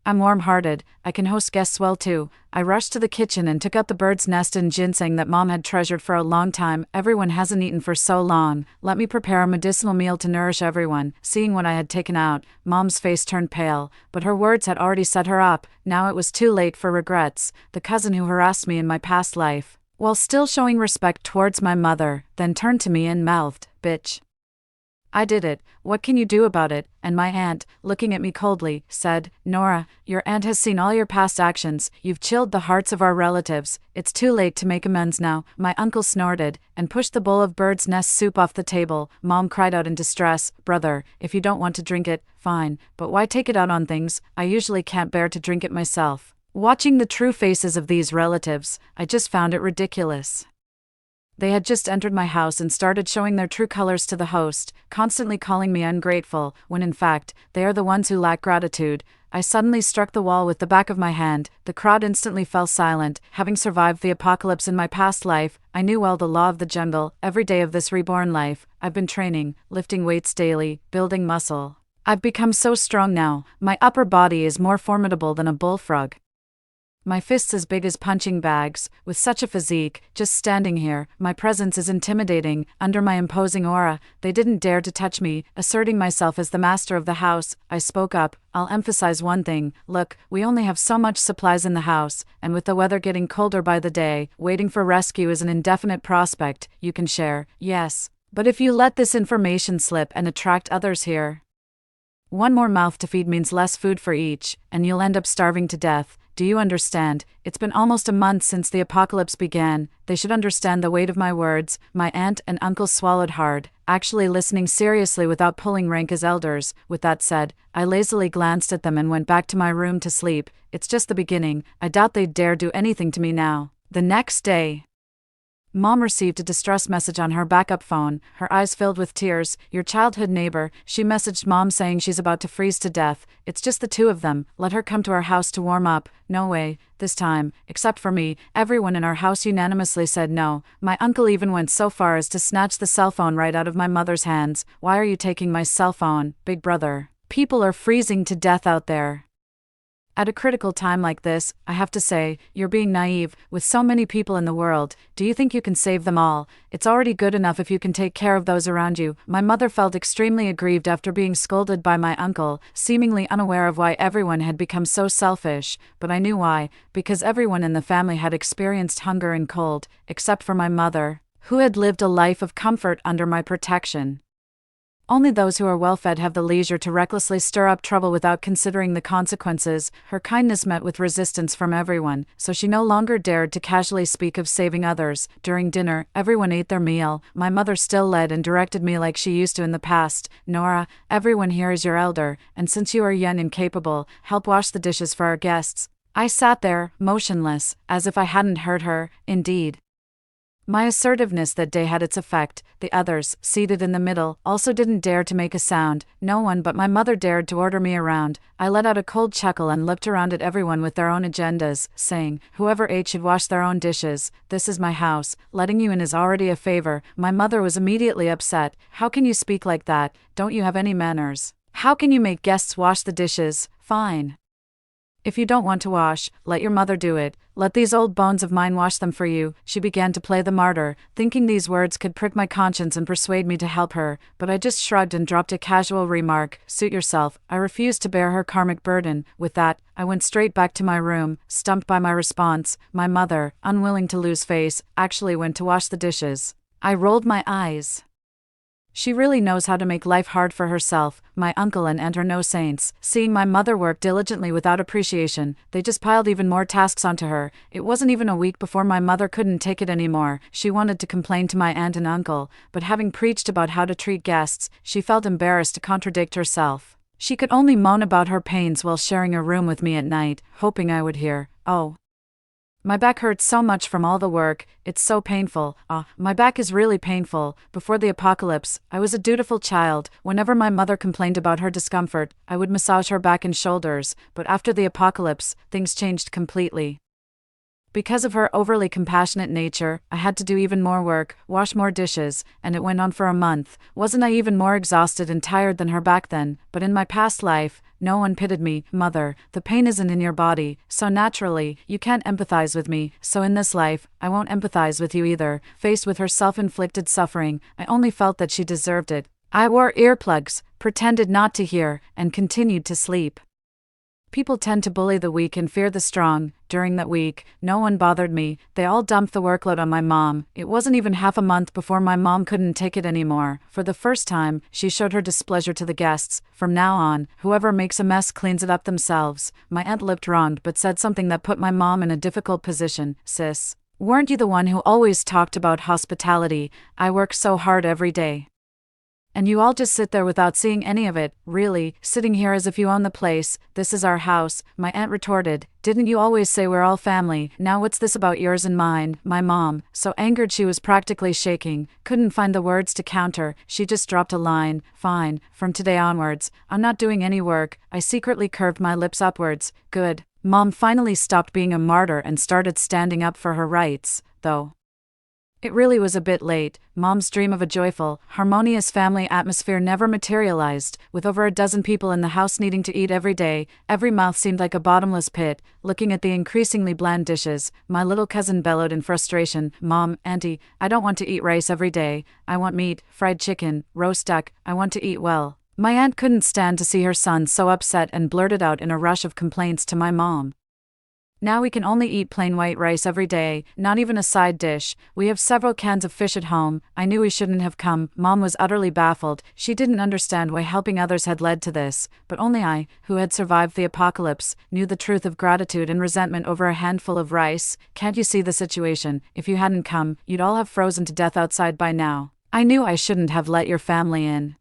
Speaker 1: I'm warm-hearted. I can host guests well too." I rushed to the kitchen and took out the bird's nest and ginseng that Mom had treasured for a long time. "Everyone hasn't eaten for so long. Let me prepare a medicinal meal to nourish everyone." Seeing what I had taken out, Mom's face turned pale, but her words had already set her up. Now it was too late for regrets. The cousin who harassed me in my past life, while still showing respect towards my mother, then turned to me and mouthed, "Bitch. I did it. What can you do about it?" And my aunt, looking at me coldly, said, "Nora, your aunt has seen all your past actions. You've chilled the hearts of our relatives. It's too late to make amends now." My uncle snorted and pushed the bowl of bird's nest soup off the table. Mom cried out in distress, "Brother, if you don't want to drink it, fine, but why take it out on things? I usually can't bear to drink it myself." Watching the true faces of these relatives, I just found it ridiculous. They had just entered my house and started showing their true colors to the host, constantly calling me ungrateful, when in fact, they are the ones who lack gratitude. I suddenly struck the wall with the back of my hand. The crowd instantly fell silent. Having survived the apocalypse in my past life, I knew well the law of the jungle. Every day of this reborn life, I've been training, lifting weights daily, building muscle. I've become so strong now, my upper body is more formidable than a bullfrog. My fists as big as punching bags. With such a physique, just standing here, my presence is intimidating. Under my imposing aura, they didn't dare to touch me. Asserting myself as the master of the house, I spoke up. "I'll emphasize one thing. Look, we only have so much supplies in the house, and with the weather getting colder by the day, waiting for rescue is an indefinite prospect. You can share, yes. But if you let this information slip and attract others here, one more mouth to feed means less food for each, and you'll end up starving to death. Do you understand? It's been almost a month since the apocalypse began. They should understand the weight of my words." My aunt and uncle swallowed hard, actually listening seriously without pulling rank as elders. With that said, I lazily glanced at them and went back to my room to sleep. It's just the beginning. I doubt they'd dare do anything to me now. The next day, Mom received a distress message on her backup phone, her eyes filled with tears. Your childhood neighbor, she messaged Mom saying she's about to freeze to death. It's just the two of them, let her come to our house to warm up. No way, this time, except for me. Everyone in our house unanimously said no. My uncle even went so far as to snatch the cell phone right out of my mother's hands. Why are you taking my cell phone, big brother? People are freezing to death out there. At a critical time like this, I have to say, you're being naive. With so many people in the world, do you think you can save them all? It's already good enough if you can take care of those around you. My mother felt extremely aggrieved after being scolded by my uncle, seemingly unaware of why everyone had become so selfish, but I knew why, because everyone in the family had experienced hunger and cold, except for my mother, who had lived a life of comfort under my protection. Only those who are well-fed have the leisure to recklessly stir up trouble without considering the consequences. Her kindness met with resistance from everyone, so she no longer dared to casually speak of saving others. During dinner, everyone ate their meal. My mother still led and directed me like she used to in the past. Nora, everyone here is your elder, and since you are young and capable, help wash the dishes for our guests. I sat there, motionless, as if I hadn't heard her. Indeed, my assertiveness that day had its effect. The others, seated in the middle, also didn't dare to make a sound. No one but my mother dared to order me around. I let out a cold chuckle and looked around at everyone with their own agendas, saying, whoever ate should wash their own dishes. This is my house. Letting you in is already a favor. My mother was immediately upset. How can you speak like that? Don't you have any manners? How can you make guests wash the dishes? Fine. If you don't want to wash, let your mother do it. Let these old bones of mine wash them for you. She began to play the martyr, thinking these words could prick my conscience and persuade me to help her, but I just shrugged and dropped a casual remark, suit yourself. I refused to bear her karmic burden. With that, I went straight back to my room, stumped by my response. My mother, unwilling to lose face, actually went to wash the dishes. I rolled my eyes. She really knows how to make life hard for herself. My uncle and aunt are no saints. Seeing my mother work diligently without appreciation, they just piled even more tasks onto her. It wasn't even a week before my mother couldn't take it anymore. She wanted to complain to my aunt and uncle, but having preached about how to treat guests, she felt embarrassed to contradict herself. She could only moan about her pains while sharing a room with me at night, hoping I would hear, "Oh, my back hurts so much from all the work, it's so painful. My back is really painful." Before the apocalypse, I was a dutiful child. Whenever my mother complained about her discomfort, I would massage her back and shoulders, but after the apocalypse, things changed completely. Because of her overly compassionate nature, I had to do even more work, wash more dishes, and it went on for a month. Wasn't I even more exhausted and tired than her back then? But in my past life, no one pitied me. Mother, the pain isn't in your body, so naturally, you can't empathize with me. So in this life, I won't empathize with you either. Faced with her self-inflicted suffering, I only felt that she deserved it. I wore earplugs, pretended not to hear, and continued to sleep. People tend to bully the weak and fear the strong. During that week, no one bothered me. They all dumped the workload on my mom. It wasn't even half a month before my mom couldn't take it anymore. For the first time, she showed her displeasure to the guests. From now on, whoever makes a mess cleans it up themselves. My aunt looked wronged but said something that put my mom in a difficult position. Sis, weren't you the one who always talked about hospitality? I work so hard every day, and you all just sit there without seeing any of it, really, sitting here as if you own the place. This is our house, my aunt retorted. Didn't you always say we're all family? Now what's this about yours and mine? My mom, so angered she was practically shaking, couldn't find the words to counter. She just dropped a line. Fine, from today onwards, I'm not doing any work. I secretly curved my lips upwards. Good. Mom finally stopped being a martyr and started standing up for her rights, though it really was a bit late. Mom's dream of a joyful, harmonious family atmosphere never materialized. With over a dozen people in the house needing to eat every day, every mouth seemed like a bottomless pit. Looking at the increasingly bland dishes, my little cousin bellowed in frustration, "Mom, Auntie, I don't want to eat rice every day. I want meat, fried chicken, roast duck. I want to eat well." My aunt couldn't stand to see her son so upset and blurted out in a rush of complaints to my mom, "Now we can only eat plain white rice every day, not even a side dish. We have several cans of fish at home." I knew we shouldn't have come. Mom was utterly baffled. She didn't understand why helping others had led to this, but only I, who had survived the apocalypse, knew the truth of gratitude and resentment over a handful of rice. "Can't you see the situation? If you hadn't come, you'd all have frozen to death outside by now. I knew I shouldn't have let your family in."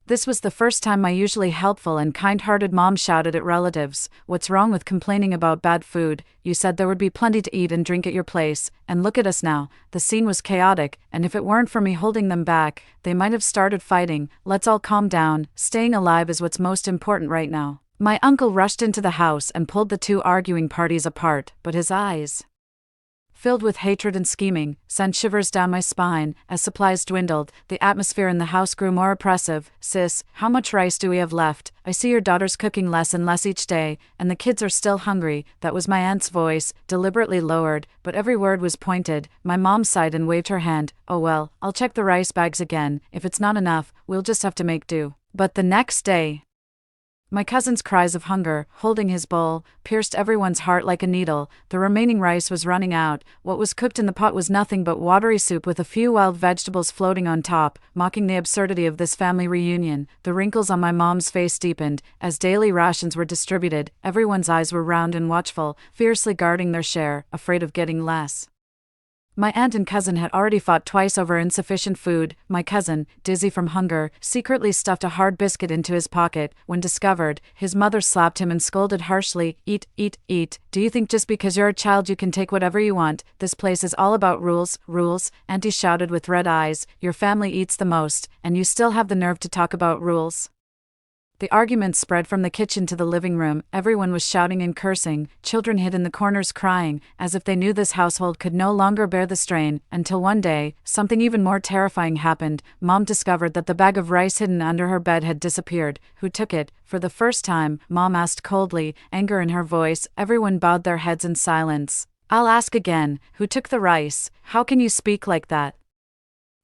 Speaker 1: This was the first time my usually helpful and kind-hearted mom shouted at relatives, "What's wrong with complaining about bad food? You said there would be plenty to eat and drink at your place, and look at us now." The scene was chaotic, and if it weren't for me holding them back, they might have started fighting. Let's all calm down. Staying alive is what's most important right now. My uncle rushed into the house and pulled the two arguing parties apart, but his eyes, filled with hatred and scheming, sent shivers down my spine. As supplies dwindled, the atmosphere in the house grew more oppressive. "Sis, how much rice do we have left? I see your daughter's cooking less and less each day, and the kids are still hungry." That was my aunt's voice, deliberately lowered, but every word was pointed. My mom sighed and waved her hand. "Oh well, I'll check the rice bags again. If it's not enough, we'll just have to make do." But the next day, my cousin's cries of hunger, holding his bowl, pierced everyone's heart like a needle. The remaining rice was running out. What was cooked in the pot was nothing but watery soup with a few wild vegetables floating on top, mocking the absurdity of this family reunion. The wrinkles on my mom's face deepened. As daily rations were distributed, everyone's eyes were round and watchful, fiercely guarding their share, afraid of getting less. My aunt and cousin had already fought twice over insufficient food. My cousin, dizzy from hunger, secretly stuffed a hard biscuit into his pocket. When discovered, his mother slapped him and scolded harshly. "Eat, eat, eat. Do you think just because you're a child you can take whatever you want? This place is all about rules, rules," Auntie shouted with red eyes. "Your family eats the most, and you still have the nerve to talk about rules?" The arguments spread from the kitchen to the living room. Everyone was shouting and cursing, children hid in the corners crying, as if they knew this household could no longer bear the strain, until one day, something even more terrifying happened. Mom discovered that the bag of rice hidden under her bed had disappeared. "Who took it?" For the first time, Mom asked coldly, anger in her voice. Everyone bowed their heads in silence. "I'll ask again, who took the rice? How can you speak like that?"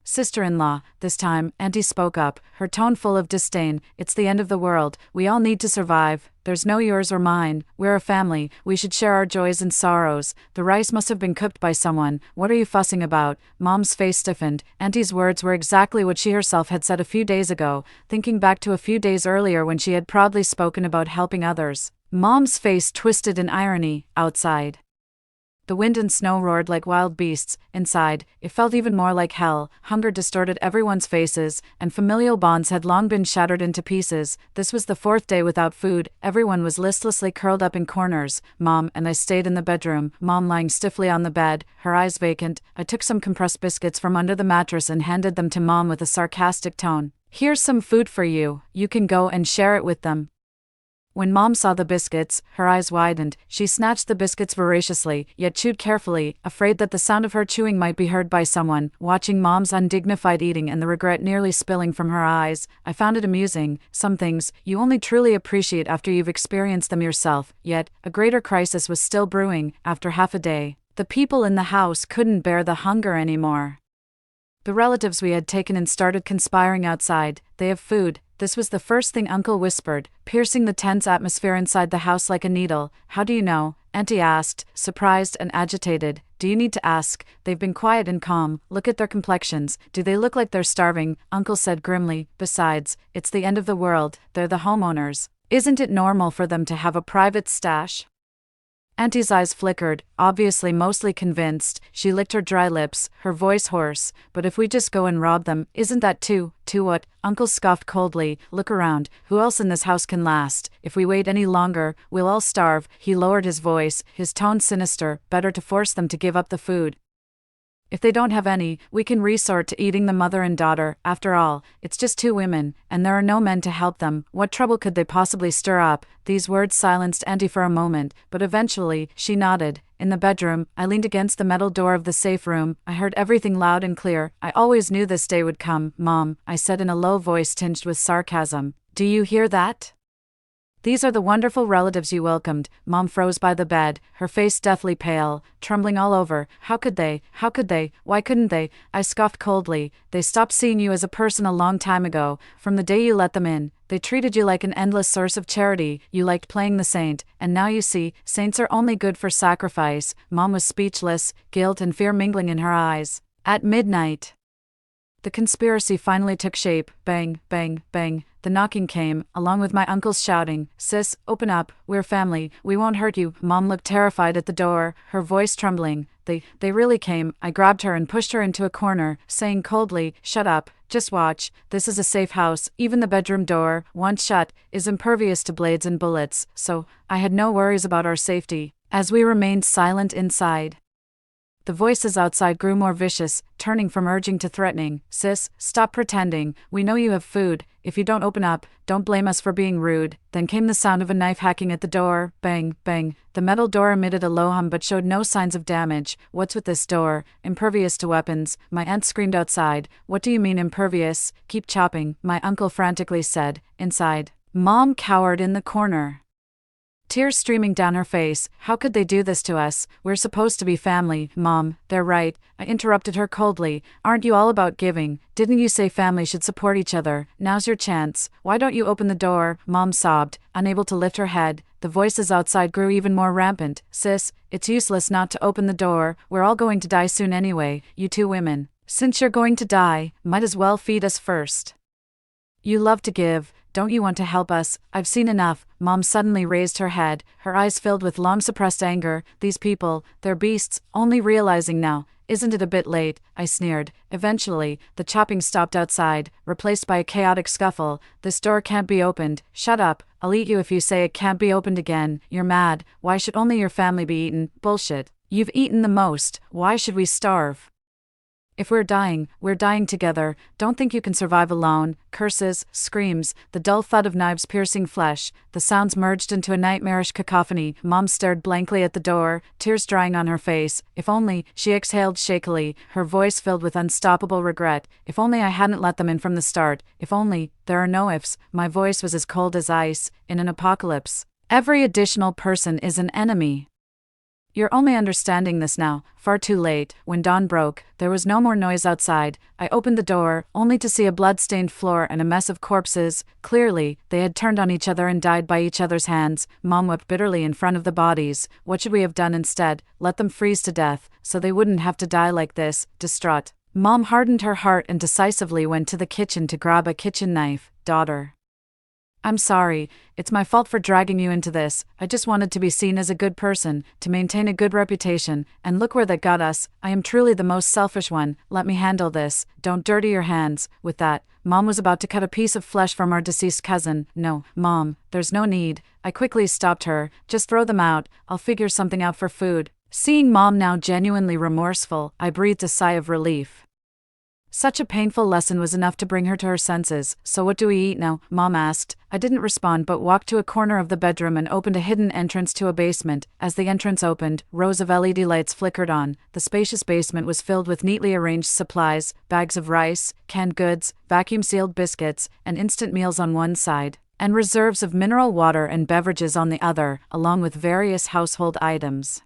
Speaker 1: "Sister-in-law," this time, Auntie spoke up, her tone full of disdain. "It's the end of the world. We all need to survive. There's no yours or mine. We're a family. We should share our joys and sorrows. The rice must have been cooked by someone. What are you fussing about?" Mom's face stiffened. Auntie's words were exactly what she herself had said a few days ago, thinking back to a few days earlier when she had proudly spoken about helping others. Mom's face twisted in irony. Outside, the wind and snow roared like wild beasts. Inside, it felt even more like hell. Hunger distorted everyone's faces, and familial bonds had long been shattered into pieces. This was the fourth day without food. Everyone was listlessly curled up in corners. Mom and I stayed in the bedroom, Mom lying stiffly on the bed, her eyes vacant. I took some compressed biscuits from under the mattress and handed them to Mom with a sarcastic tone. "Here's some food for you. You can go and share it with them." When Mom saw the biscuits, her eyes widened. She snatched the biscuits voraciously, yet chewed carefully, afraid that the sound of her chewing might be heard by someone. Watching Mom's undignified eating and the regret nearly spilling from her eyes, I found it amusing. Some things you only truly appreciate after you've experienced them yourself. Yet, a greater crisis was still brewing. After half a day, the people in the house couldn't bear the hunger anymore. The relatives we had taken in started conspiring outside. "They have food." This was the first thing Uncle whispered, piercing the tense atmosphere inside the house like a needle. "How do you know?" Auntie asked, surprised and agitated. "Do you need to ask? They've been quiet and calm. Look at their complexions. Do they look like they're starving?" Uncle said grimly. "Besides, it's the end of the world. They're the homeowners. Isn't it normal for them to have a private stash?" Auntie's eyes flickered, obviously mostly convinced. She licked her dry lips, her voice hoarse. "But if we just go and rob them, isn't that too what?" Uncle scoffed coldly. "Look around. Who else in this house can last? If we wait any longer, we'll all starve." He lowered his voice, his tone sinister. "Better to force them to give up the food. If they don't have any, we can resort to eating the mother and daughter. After all, it's just two women, and there are no men to help them. What trouble could they possibly stir up?" These words silenced Auntie for a moment, but eventually, she nodded. In the bedroom, I leaned against the metal door of the safe room. I heard everything loud and clear. "I always knew this day would come, Mom," I said in a low voice tinged with sarcasm. "Do you hear that? These are the wonderful relatives you welcomed." Mom froze by the bed, her face deathly pale, trembling all over. How could they? How could they? Why couldn't they?" I scoffed coldly. "They stopped seeing you as a person a long time ago, from the day you let them in. They treated you like an endless source of charity. You liked playing the saint, and now you see, saints are only good for sacrifice." Mom was speechless, guilt and fear mingling in her eyes. At midnight, the conspiracy finally took shape. Bang, bang, bang. The knocking came, along with my uncle's shouting, "Sis, open up, we're family, we won't hurt you." Mom looked terrified at the door, her voice trembling. They really came. I grabbed her and pushed her into a corner, saying coldly, "Shut up, just watch. This is a safe house. Even the bedroom door, once shut, is impervious to blades and bullets, so I had no worries about our safety." As we remained silent inside, the voices outside grew more vicious, turning from urging to threatening. "Sis, stop pretending. We know you have food. If you don't open up, don't blame us for being rude." Then came the sound of a knife hacking at the door. Bang, bang. The metal door emitted a low hum but showed no signs of damage. "What's with this door? Impervious to weapons." My aunt screamed outside. "What do you mean impervious? Keep chopping," my uncle frantically said. Inside, Mom cowered in the corner, tears streaming down her face. "How could they do this to us? We're supposed to be family." "Mom, they're right," I interrupted her coldly. "Aren't you all about giving? Didn't you say family should support each other? Now's your chance. Why don't you open the door?" Mom sobbed, unable to lift her head. The voices outside grew even more rampant. "Sis, it's useless not to open the door. We're all going to die soon anyway. You two women, since you're going to die, might as well feed us first. You love to give. Don't you want to help us? I've seen enough." Mom suddenly raised her head, her eyes filled with long-suppressed anger. "These people, they're beasts, only realizing now. Isn't it a bit late?" I sneered. Eventually, the chopping stopped outside, replaced by a chaotic scuffle. "This door can't be opened." "Shut up. I'll eat you if you say it can't be opened again. You're mad. Why should only your family be eaten?" "Bullshit. You've eaten the most. Why should we starve? If we're dying together. Don't think you can survive alone." Curses, screams, the dull thud of knives piercing flesh. The sounds merged into a nightmarish cacophony. Mom stared blankly at the door, tears drying on her face. "If only," she exhaled shakily, her voice filled with unstoppable regret. "If only I hadn't let them in from the start. If only." There are no ifs. My voice was as cold as ice. In an apocalypse, every additional person is an enemy. You're only understanding this now, far too late. When dawn broke, there was no more noise outside. I opened the door, only to see a blood-stained floor and a mess of corpses. Clearly, they had turned on each other and died by each other's hands. Mom wept bitterly in front of the bodies. What should we have done instead? Let them freeze to death, so they wouldn't have to die like this. Distraught, Mom hardened her heart and decisively went to the kitchen to grab a kitchen knife. "Daughter, I'm sorry. It's my fault for dragging you into this. I just wanted to be seen as a good person, to maintain a good reputation, and look where that got us. I am truly the most selfish one. Let me handle this. Don't dirty your hands." With that, Mom was about to cut a piece of flesh from our deceased cousin. "No, Mom, there's no need." I quickly stopped her. "Just throw them out. I'll figure something out for food." Seeing Mom now genuinely remorseful, I breathed a sigh of relief. Such a painful lesson was enough to bring her to her senses. "So what do we eat now?" Mom asked. I didn't respond but walked to a corner of the bedroom and opened a hidden entrance to a basement. As the entrance opened, rows of LED lights flickered on. The spacious basement was filled with neatly arranged supplies, bags of rice, canned goods, vacuum-sealed biscuits, and instant meals on one side, and reserves of mineral water and beverages on the other, along with various household items,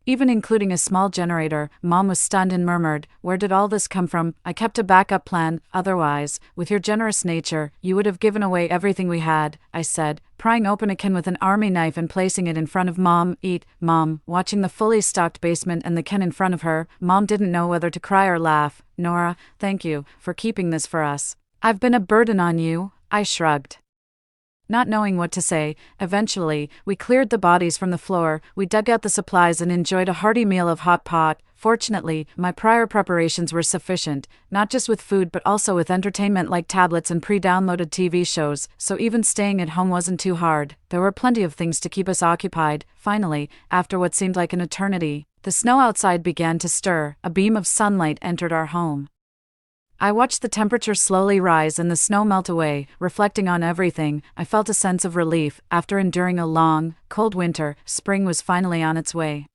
Speaker 1: even including a small generator. Mom was stunned and murmured, "Where did all this come from?" I kept a backup plan. "Otherwise, with your generous nature, you would have given away everything we had," I said, prying open a can with an army knife and placing it in front of Mom. "Eat." Mom, watching the fully stocked basement and the can in front of her, Mom didn't know whether to cry or laugh. "Nora, thank you for keeping this for us. I've been a burden on you." I shrugged, not knowing what to say. Eventually, we cleared the bodies from the floor, we dug out the supplies and enjoyed a hearty meal of hot pot. Fortunately, my prior preparations were sufficient, not just with food but also with entertainment like tablets and pre-downloaded TV shows, so even staying at home wasn't too hard. There were plenty of things to keep us occupied. Finally, after what seemed like an eternity, the snow outside began to stir. A beam of sunlight entered our home. I watched the temperature slowly rise and the snow melt away, reflecting on everything. I felt a sense of relief. After enduring a long, cold winter, spring was finally on its way.